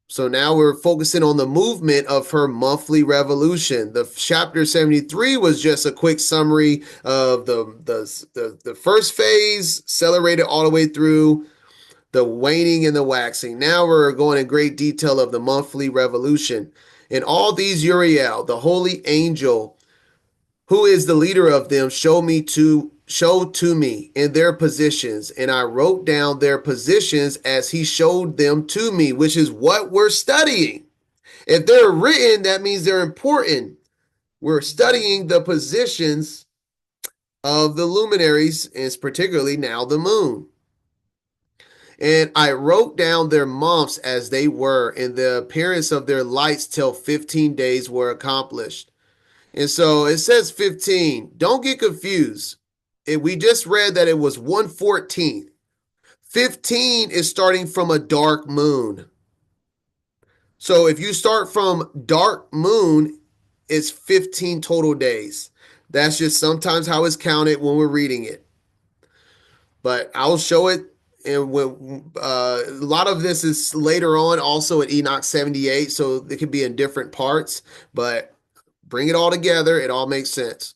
So now we're focusing on the movement of her monthly revolution. The chapter 73 was just a quick summary of the first phase, accelerated all the way through the waning and the waxing. Now we're going in great detail of the monthly revolution. And all these Uriel, the holy angel, who is the leader of them, show to me in their positions, and I wrote down their positions as he showed them to me, which is what we're studying. If they're written, that means they're important. We're studying the positions of the luminaries, and particularly now the moon. And I wrote down their months as they were, and the appearance of their lights till 15 days were accomplished. And so it says 15. Don't get confused. We just read that it was 1/14. 15 is starting from a dark moon. So if you start from dark moon, it's 15 total days. That's just sometimes how it's counted when we're reading it. But I'll show it. And a lot of this is later on also at Enoch 78. So it could be in different parts. But bring it all together. It all makes sense.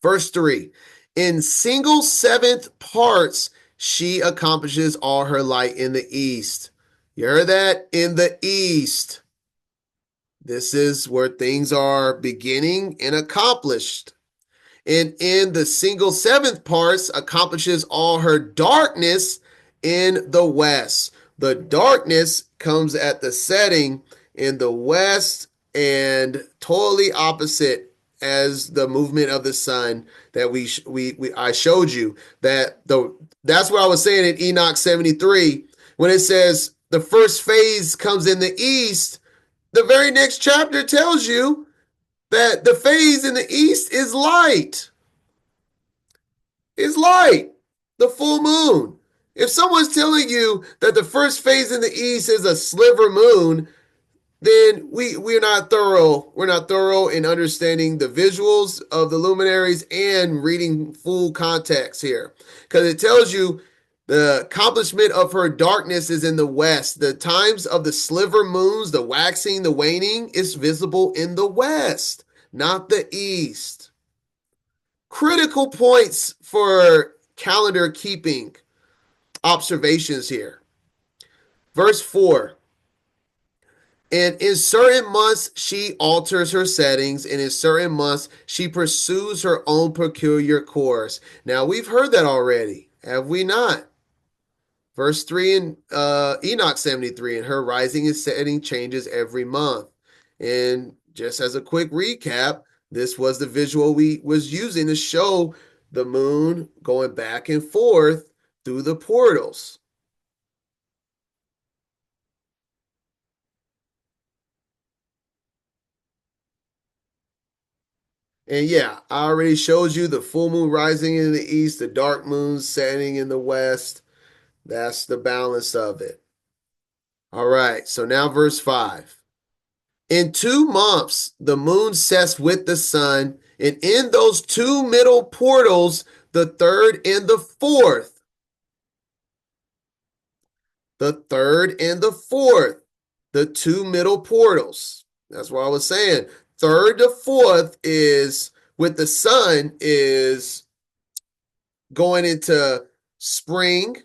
Verse 3. In single seventh parts, she accomplishes all her light in the east. You heard that? In the east. This is where things are beginning and accomplished. And in the single seventh parts, accomplishes all her darkness in the west. The darkness comes at the setting in the west and totally opposite as the movement of the sun that I showed you. That's what I was saying in Enoch 73 when it says the first phase comes in the east. The very next chapter tells you that the phase in the east is light. Is light, the full moon. If someone's telling you that the first phase in the east is a sliver moon, then we're not thorough. We're not thorough in understanding the visuals of the luminaries and reading full context here. Because it tells you The accomplishment of her darkness is in the west. The times of the sliver moons, the waxing, the waning, is visible in the west, not the east. Critical points for calendar keeping observations here. Verse 4. And in certain months, she alters her settings, and in certain months, she pursues her own peculiar course. Now, we've heard that already, have we not? Verse 3 in Enoch 73, and her rising and setting changes every month. And just as a quick recap, this was the visual we was using to show the moon going back and forth through the portals. And yeah, I already showed you the full moon rising in the east, the dark moon setting in the west. That's the balance of it. All right, so now verse 5. In 2 months, the moon sets with the sun, and in those two middle portals, the third and the fourth. The third and the fourth, the two middle portals. That's what I was saying. Third to fourth is with the sun is going into spring,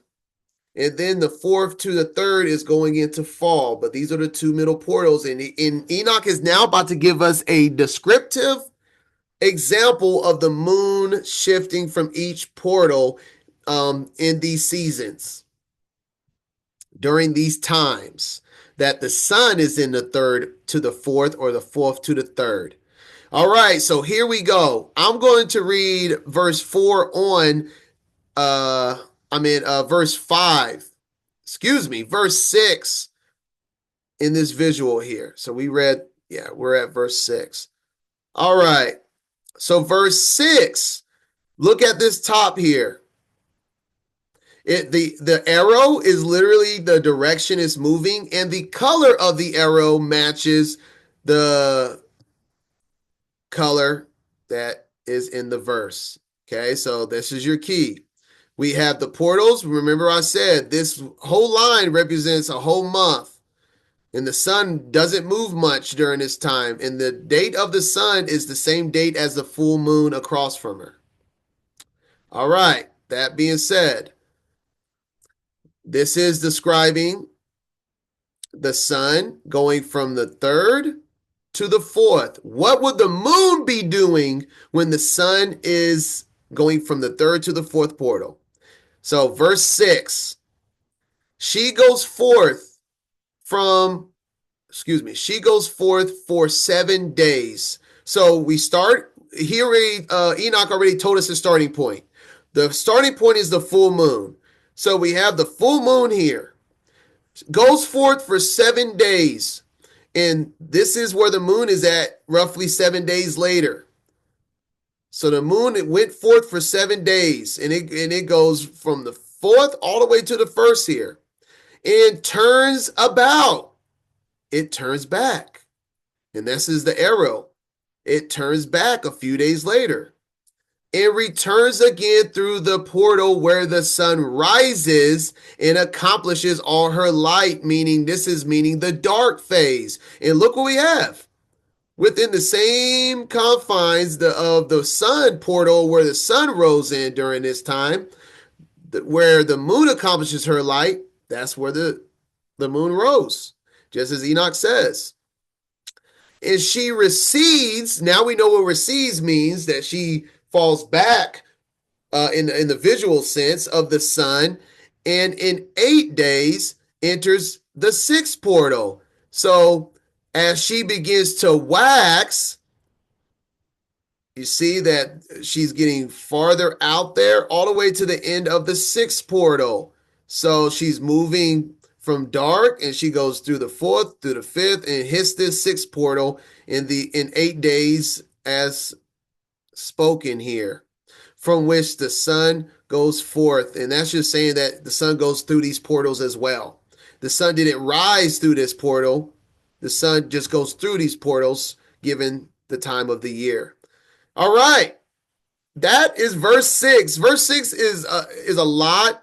and then the fourth to the third is going into fall. But these are the two middle portals. And Enoch is now about to give us a descriptive example of the moon shifting from each portal in these seasons, during these times, that the sun is in the third to the fourth or the fourth to the third. All right, so here we go. I'm going to read verse 4 on, verse 5. Excuse me, verse 6 in this visual here. So we're at verse 6. All right, so verse 6, look at this top here. The arrow is literally the direction it's moving, and the color of the arrow matches the color that is in the verse. Okay, so this is your key. We have the portals. Remember I said this whole line represents a whole month, and the sun doesn't move much during this time, and the date of the sun is the same date as the full moon across from her. All right, that being said, this is describing the sun going from the third to the fourth. What would the moon be doing when the sun is going from the third to the fourth portal? So verse 6, she goes forth for 7 days. So we start here. Enoch already told us the starting point. The starting point is the full moon. So we have the full moon here. Goes forth for 7 days. And this is where the moon is at roughly 7 days later. So the moon, it went forth for 7 days. And it goes from the fourth all the way to the first here. And turns about. It turns back. And this is the arrow. It turns back a few days later. It returns again through the portal where the sun rises and accomplishes all her light, meaning the dark phase. And look what we have. Within the same confines of the sun portal where the sun rose in during this time, where the moon accomplishes her light, that's where the moon rose, just as Enoch says. And she recedes. Now we know what recedes means, that she falls back in the visual sense of the sun, and in 8 days enters the sixth portal. So as she begins to wax, you see that she's getting farther out there all the way to the end of the sixth portal. So she's moving from dark, and she goes through the fourth, through the fifth, and hits this sixth portal in 8 days as spoken here, from which the sun goes forth. And that's just saying that the sun goes through these portals as well. The sun didn't rise through this portal. The sun just goes through these portals given the time of the year. All right. That is verse 6. Verse 6 is a lot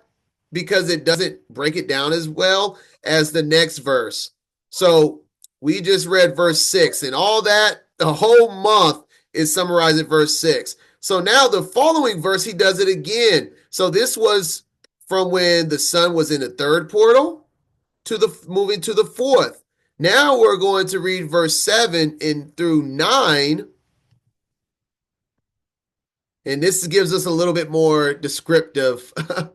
because it doesn't break it down as well as the next verse. So we just read verse 6, and all that, the whole month is summarized in verse 6. So now the following verse, he does it again. So this was from when the sun was in the third portal to the moving to the fourth. Now we're going to read verse 7 and through 9. And this gives us a little bit more descriptiveness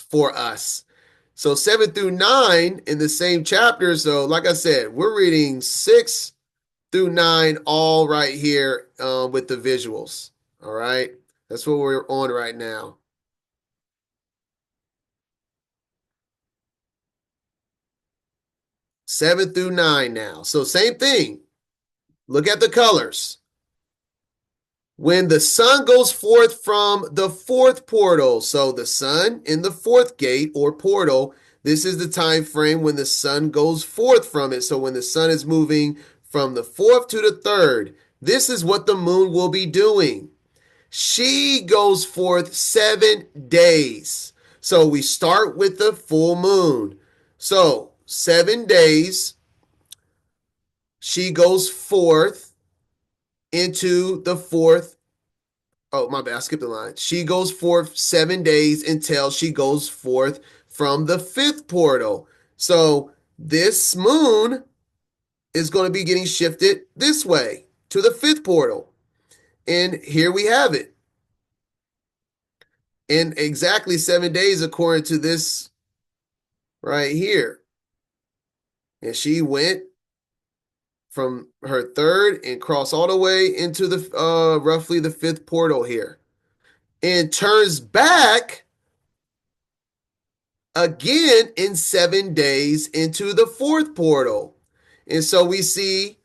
for us. So 7 through 9 in the same chapter. So like I said, we're reading 6 through 9 all right here with the visuals. All right. That's what we're on right now. Seven through 9 now. So same thing. Look at the colors. When the sun goes forth from the fourth portal, so the sun in the fourth gate or portal, this is the time frame when the sun goes forth from it. So when the sun is moving from the fourth to the third, this is what the moon will be doing. She goes forth 7 days. So we start with the full moon. So 7 days, she goes forth into the fourth. Oh, my bad. I skipped the line. She goes forth 7 days until she goes forth from the fifth portal. So this moon is going to be getting shifted this way to the fifth portal. And here we have it. In exactly 7 days, according to this right here. And she went from her third and crossed all the way into the roughly the fifth portal here. And turns back again in 7 days into the fourth portal. And so we see,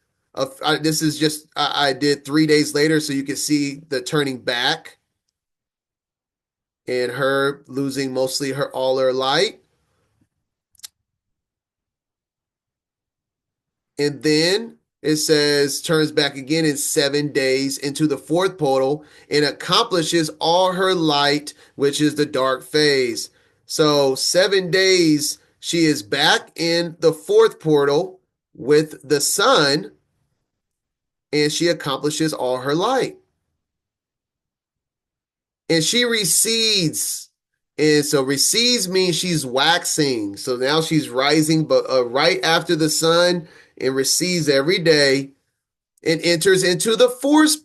this is just, I did 3 days later so you can see the turning back and her losing mostly all her light. And then it says turns back again in 7 days into the fourth portal and accomplishes all her light, which is the dark phase. So 7 days, she is back in the fourth portal with the sun, and she accomplishes all her light. And she recedes. And so recedes means she's waxing. So now she's rising, but right after the sun, and recedes every day and enters into the first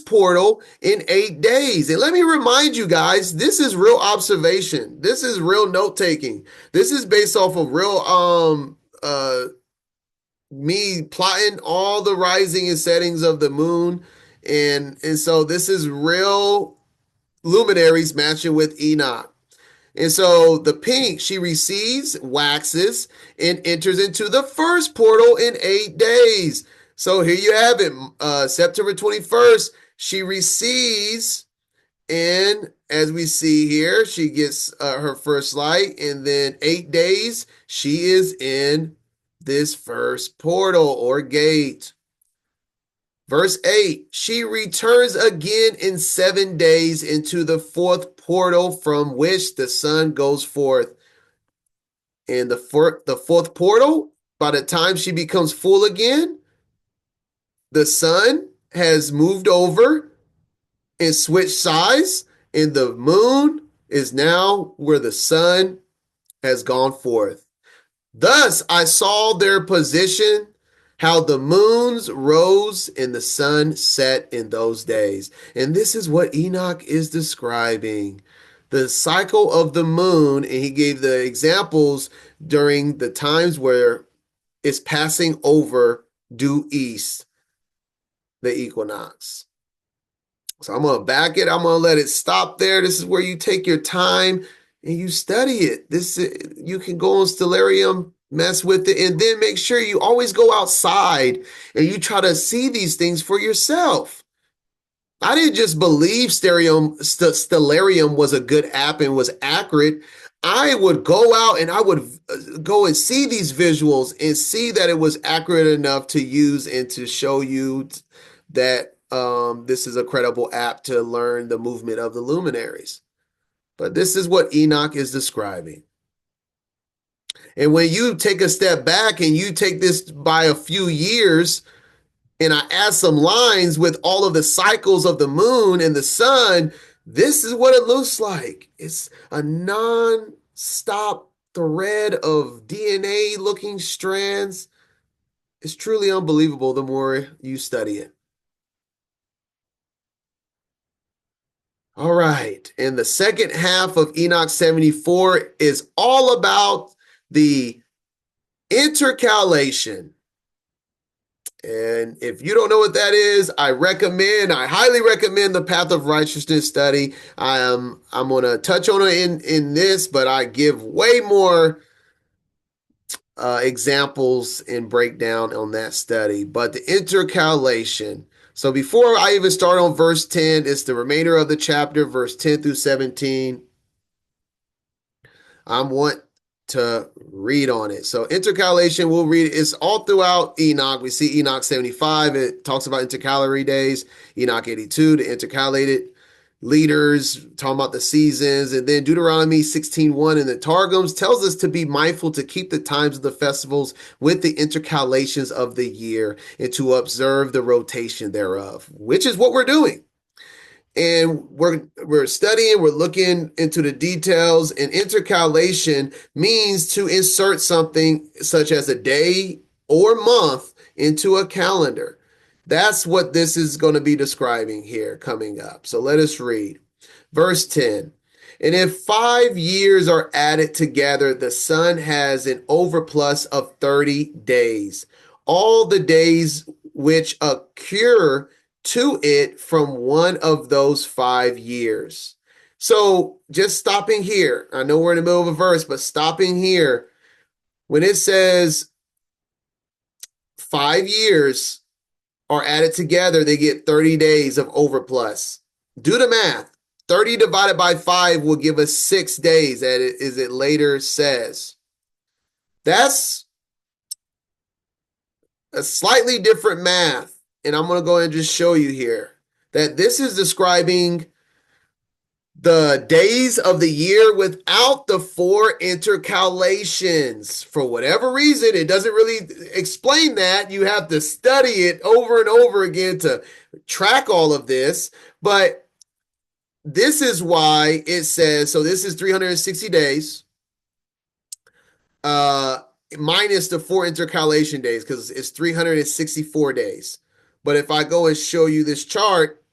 portal in 8 days. And let me remind you guys, this is real observation. This is real note taking. This is based off of real me plotting all the rising and settings of the moon. And so this is real luminaries matching with Enoch. And so the pink, she recedes, waxes, and enters into the first portal in 8 days. So here you have it. September 21st, she recedes. And as we see here, she gets her first light. And then 8 days, she is in this first portal or gate. Verse 8, she returns again in 7 days into the fourth portal from which the sun goes forth. And the fourth portal, by the time she becomes full again, the sun has moved over and switched sides, and the moon is now where the sun has gone forth. Thus I saw their position, how the moons rose and the sun set in those days. And this is what Enoch is describing. The cycle of the moon, and he gave the examples during the times where it's passing over due east, the equinox. So I'm going to back it. I'm going to let it stop there. This is where you take your time and you study it. You can go on Stellarium, mess with it, and then make sure you always go outside and you try to see these things for yourself. I didn't just believe Stellarium was a good app and was accurate. I would go out and I would go and see these visuals and see that it was accurate enough to use and to show you that this is a credible app to learn the movement of the luminaries. But this is what Enoch is describing. And when you take a step back and you take this by a few years, and I add some lines with all of the cycles of the moon and the sun, this is what it looks like. It's a non-stop thread of DNA looking strands. It's truly unbelievable the more you study it. All right. And the second half of Enoch 74 is all about the intercalation. And if you don't know what that is, I highly recommend the Path of Righteousness study. I'm going to touch on it in this, but I give way more examples and breakdown on that study. But the intercalation. So before I even start on verse 10, it's the remainder of the chapter, verse 10 through 17. I want to read on it. So intercalation, we'll read it. It's all throughout Enoch. We see Enoch 75. It talks about intercalary days. Enoch 82, the intercalated leaders, talking about the seasons. And then Deuteronomy 16:1 in the Targums tells us to be mindful to keep the times of the festivals with the intercalations of the year and to observe the rotation thereof, which is what we're doing. And we're studying, we're looking into the details, and intercalation means to insert something such as a day or month into a calendar. That's what this is going to be describing here coming up. So let us read. Verse 10. And if 5 years are added together, the sun has an overplus of 30 days. All the days which occur to it from one of those 5 years. So just stopping here, I know we're in the middle of a verse, but stopping here, when it says 5 years are added together, they get 30 days of overplus. Do the math. 30 divided by 5 will give us 6 days, as it later says. That's a slightly different math. And I'm going to go ahead and just show you here that this is describing the days of the year without the 4 intercalations. For whatever reason, it doesn't really explain that. You have to study it over and over again to track all of this. But this is why it says, so this is 360 days. Minus the 4 intercalation days, because it's 364 days. But if I go and show you this chart,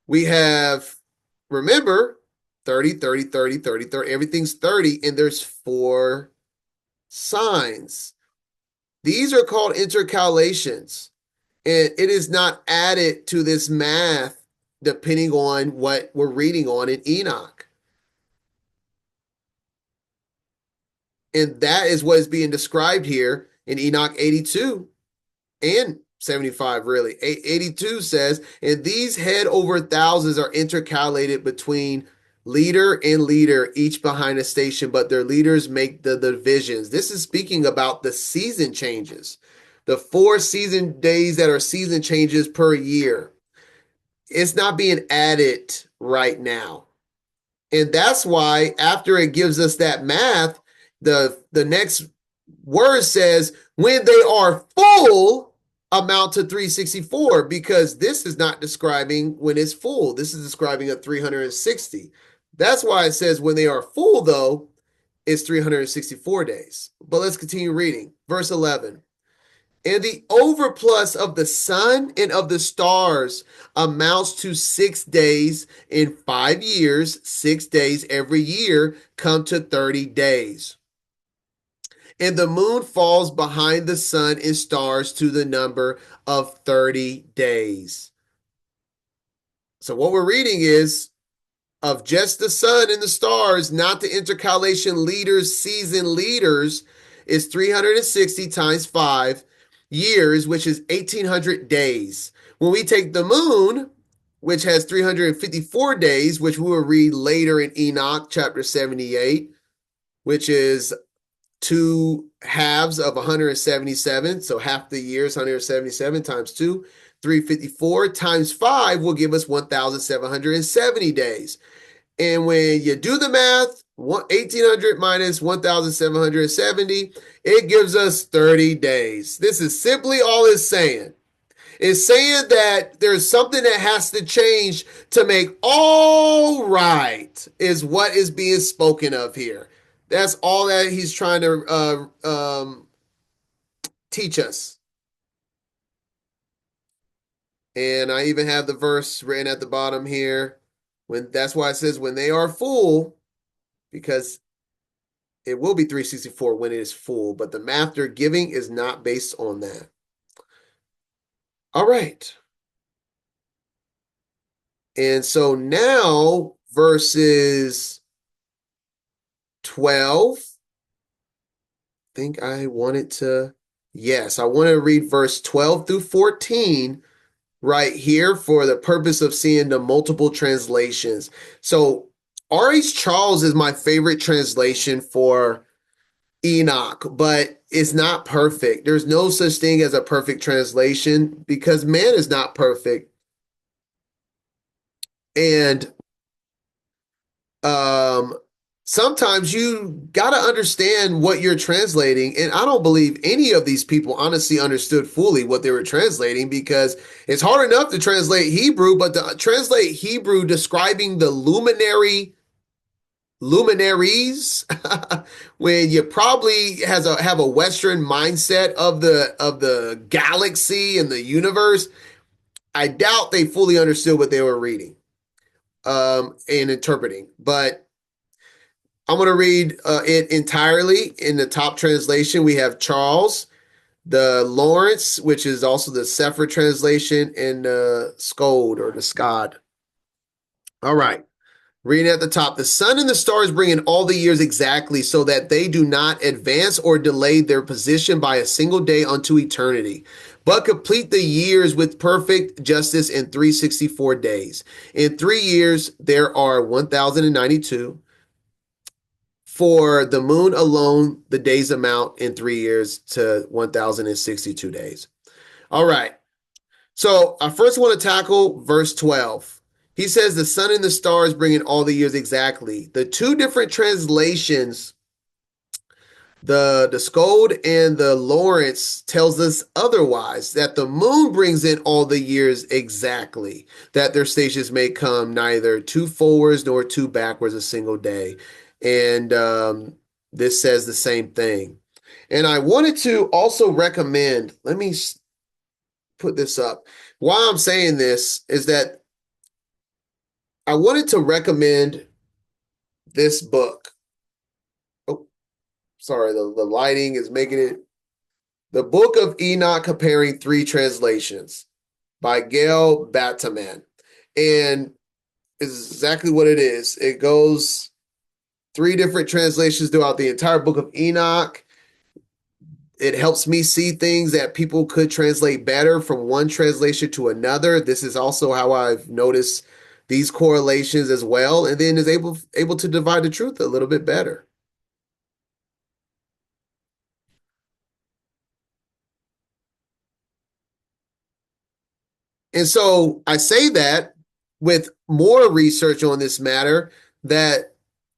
we have, remember, 30, 30, 30, 30, 30, everything's 30, and there's 4 signs. These are called intercalations, and it is not added to this math depending on what we're reading on in Enoch. And that is what is being described here in Enoch 82 and 75, really. 82 says, and these head over thousands are intercalated between leader and leader, each behind a station, but their leaders make the divisions. This is speaking about the season changes, the 4 season days that are season changes per year. It's not being added right now. And that's why after it gives us that math, the next word says, when they are full, amount to 364, because this is not describing when it's full. This is describing a 360. That's why it says when they are full, though, it's 364 days. But let's continue reading. Verse 11. And the overplus of the sun and of the stars amounts to 6 days in 5 years. 6 days every year come to 30 days. And the moon falls behind the sun and stars to the number of 30 days. So what we're reading is of just the sun and the stars, not the intercalation leaders, season leaders, is 360 times 5 years, which is 1,800 days. When we take the moon, which has 354 days, which we will read later in Enoch chapter 78, which is 2 halves of 177. So half the year is 177 times 2, 354 times 5 will give us 1,770 days. And when you do the math, 1800 minus 1770, it gives us 30 days. This is simply all it's saying. It's saying that there's something that has to change to make all right, is what is being spoken of here. That's all that he's trying to teach us. And I even have the verse written at the bottom here. When that's why it says when they are full, because it will be 364 when it is full, but the math they're giving is not based on that. All right. And so now verses 12. I think I wanted to, yes, I want to read verse 12 through 14 right here for the purpose of seeing the multiple translations. So R.H. Charles is my favorite translation for Enoch, but it's not perfect. There's no such thing as a perfect translation because man is not perfect. And sometimes you got to understand what you're translating. And I don't believe any of these people honestly understood fully what they were translating, because it's hard enough to translate Hebrew, but to translate Hebrew describing the luminaries when you probably have a Western mindset of the galaxy and the universe, I doubt they fully understood what they were reading and interpreting. But I'm going to read it entirely. In the top translation, we have Charles, the Lawrence, which is also the Sefer translation, and the Scode or the Scod. All right. Reading at the top, the sun and the stars bring in all the years exactly, so that they do not advance or delay their position by a single day unto eternity, but complete the years with perfect justice in 364 days. In 3 years, there are 1092. For the moon alone, the days amount in 3 years to 1062 days. All right. So I first want to tackle verse 12. He says the sun and the stars bring in all the years exactly. The two different translations, the Scode and the Lawrence, tells us otherwise, that the moon brings in all the years exactly, that their stations may come neither two forwards nor two backwards a single day. And this says the same thing. And I wanted to also recommend, let me put this up. Why I'm saying this is that I wanted to recommend this book. Oh, sorry, the lighting is making it. The Book of Enoch Comparing Three Translations by Gail Bataman. And it's exactly what it is. It goes three different translations throughout the entire Book of Enoch. It helps me see things that people could translate better from one translation to another. This is also how I've noticed these correlations as well, and then is able to divide the truth a little bit better. And so I say that with more research on this matter, that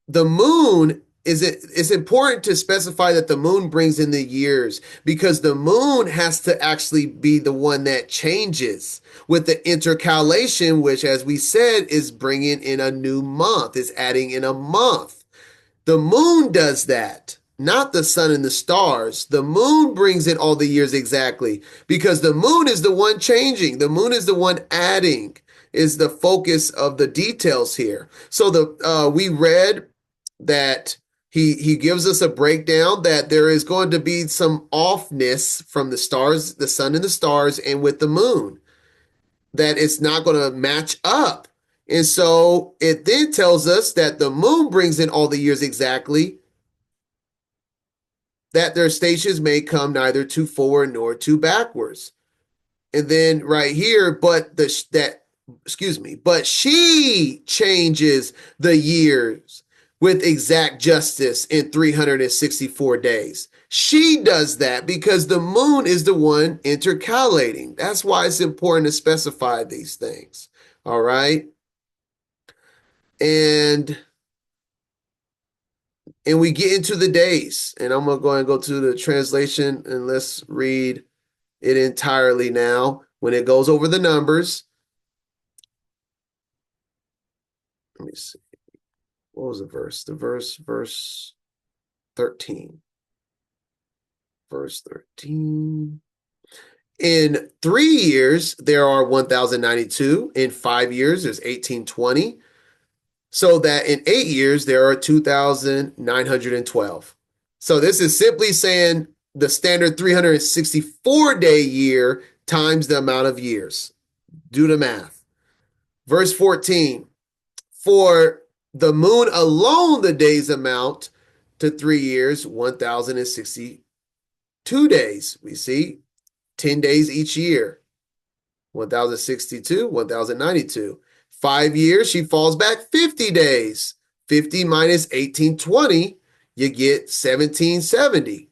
the moon it's important to specify that the moon brings in the years, because the moon has to actually be the one that changes with the intercalation, which, as we said, is bringing in a new month, is adding in a month. The moon does that, not the sun and the stars. The moon brings in all the years exactly, because the moon is the one changing. The moon is the one adding, is the focus of the details here. So we read that he gives us a breakdown that there is going to be some offness from the stars, the sun and the stars, and with the moon, that it's not going to match up. And so it then tells us that the moon brings in all the years exactly, that their stations may come neither too forward nor too backwards. And then right here, but she changes the years with exact justice in 364 days. She does that because the moon is the one intercalating. That's why it's important to specify these things. All right. And we get into the days. And I'm going to go and go to the translation and let's read it entirely now. When it goes over the numbers, let me see. What was the verse? Verse 13. Verse 13. In 3 years, there are 1,092. In 5 years, there's 1,820. So that in 8 years, there are 2,912. So this is simply saying the standard 364-day year times the amount of years. Do the math. Verse 14. For the moon alone, the days amount to 3 years, 1,062 days. We see 10 days each year. 1,062, 1,092. 5 years, she falls back 50 days. 50 minus 1,820, you get 1,770.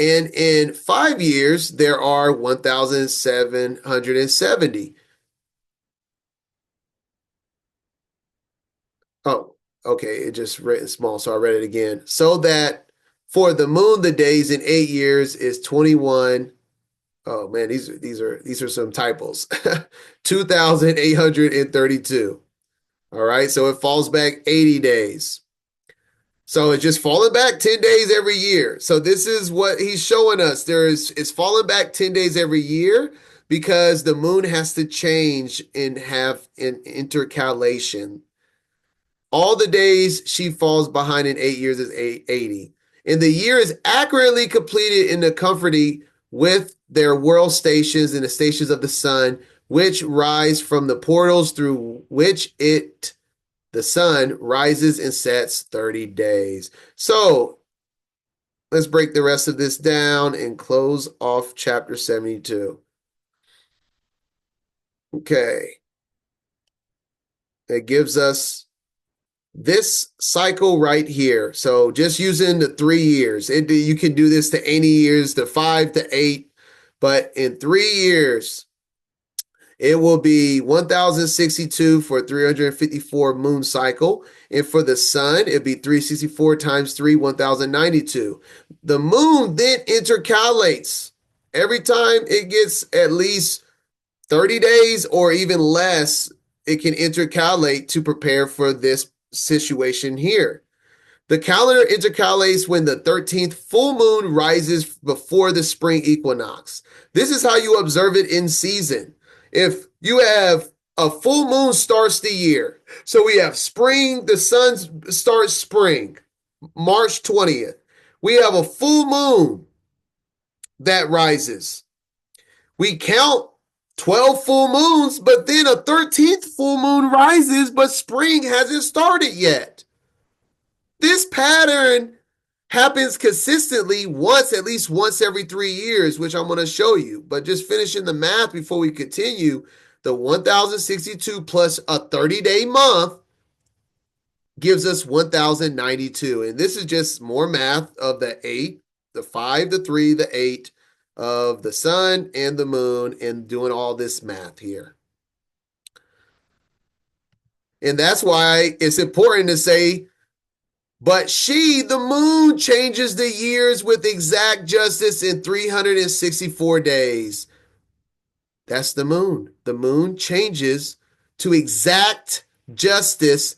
And in 5 years, there are 1,770. Oh, okay. It just written small, so I read it again. So that for the moon, the days in 8 years is 21. Oh man, these are some typos. 2,832. All right, so it falls back 80 days. So it's just falling back 10 days every year. So this is what he's showing us. It's falling back 10 days every year because the moon has to change and have an intercalation. All the days she falls behind in 8 years is 80. And the year is accurately completed in the comforting with their world stations and the stations of the sun, which rise from the portals through which the sun rises and sets 30 days. So let's break the rest of this down and close off chapter 72. Okay. It gives us this cycle right here. So just using the 3 years, you can do this to any years, to 5 to 8, but in 3 years, it will be 1,062 for 354 moon cycle. And for the sun, it'd be 364 times 3, 1,092. The moon then intercalates. Every time it gets at least 30 days or even less, it can intercalate to prepare for this situation here. The calendar intercalates when the 13th full moon rises before the spring equinox. This is how you observe it in season. If you have a full moon starts the year, so we have spring, the sun starts spring, March 20th. We have a full moon that rises. We count 12 full moons, but then a 13th full moon rises, but spring hasn't started yet. This pattern happens consistently at least once every 3 years, which I'm going to show you. But just finishing the math before we continue, the 1,062 plus a 30-day month gives us 1,092. And this is just more math of the 8, the 5, the 3, the 8 of the sun and the moon and doing all this math here. And that's why it's important to say, but she, the moon, changes the years with exact justice in 364 days. That's the moon. The moon changes to exact justice.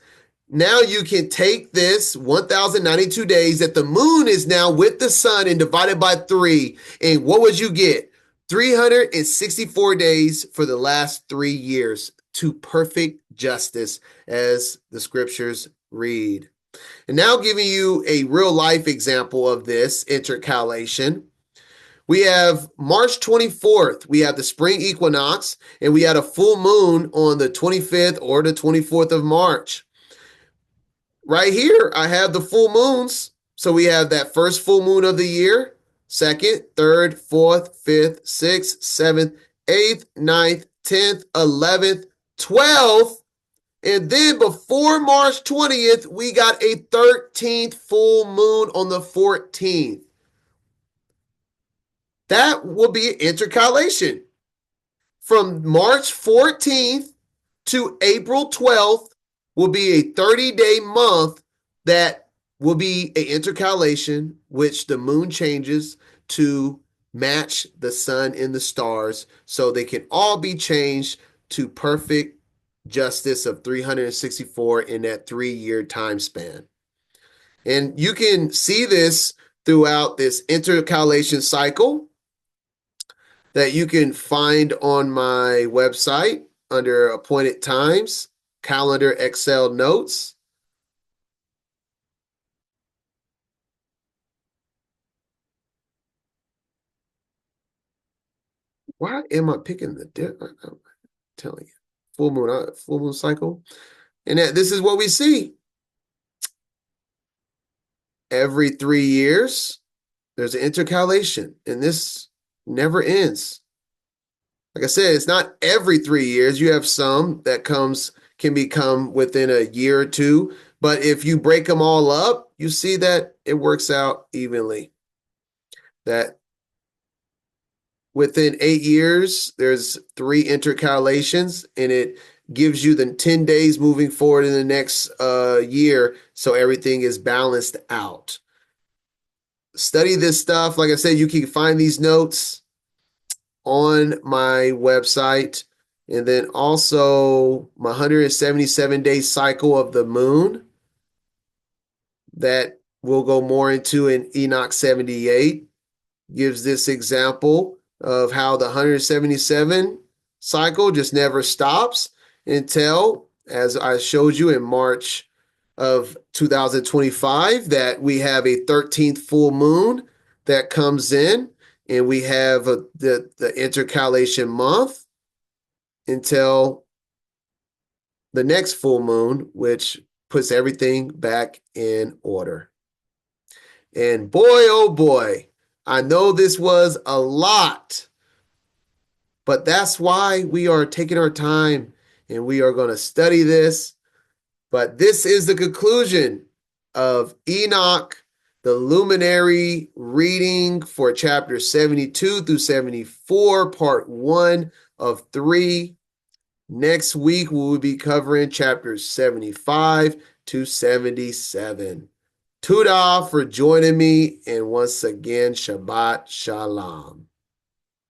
Now you can take this 1,092 days that the moon is now with the sun and divided by 3. And what would you get? 364 days for the last 3 years to perfect justice as the scriptures read. And now giving you a real life example of this intercalation. We have March 24th, we have the spring equinox, and we had a full moon on the 25th or the 24th of March. Right here, I have the full moons. So we have that first full moon of the year, second, third, fourth, fifth, sixth, seventh, eighth, ninth, 10th, 11th, 12th. And then before March 20th, we got a 13th full moon on the 14th. That will be intercalation. From March 14th to April 12th will be a 30-day month that will be an intercalation, which the moon changes to match the sun and the stars so they can all be changed to perfect justice of 364 in that 3-year time span. And you can see this throughout this intercalation cycle that you can find on my website under appointed times, calendar, Excel notes. Why am I picking I'm telling you, full moon cycle? And that this is what we see. Every 3 years, there's an intercalation, and this never ends. Like I said, it's not every 3 years. You have some that can become within a year or two, but if you break them all up, you see that it works out evenly. That within 8 years, there's 3 intercalations, and it gives you the 10 days moving forward in the next year, so everything is balanced out. Study this stuff. Like I said, you can find these notes on my website, and then also my 177-day cycle of the moon that we'll go more into in Enoch 78 gives this example of how the 177 cycle just never stops until, as I showed you in March of 2025, that we have a 13th full moon that comes in, and we have the intercalation month until the next full moon, which puts everything back in order. And boy, oh boy, I know this was a lot, but that's why we are taking our time and we are going to study this. But this is the conclusion of Enoch, the luminary reading for chapter 72 through 74, part 1 of 3. Next week, we will be covering chapters 75 to 77. Tudah for joining me, and once again, Shabbat Shalom.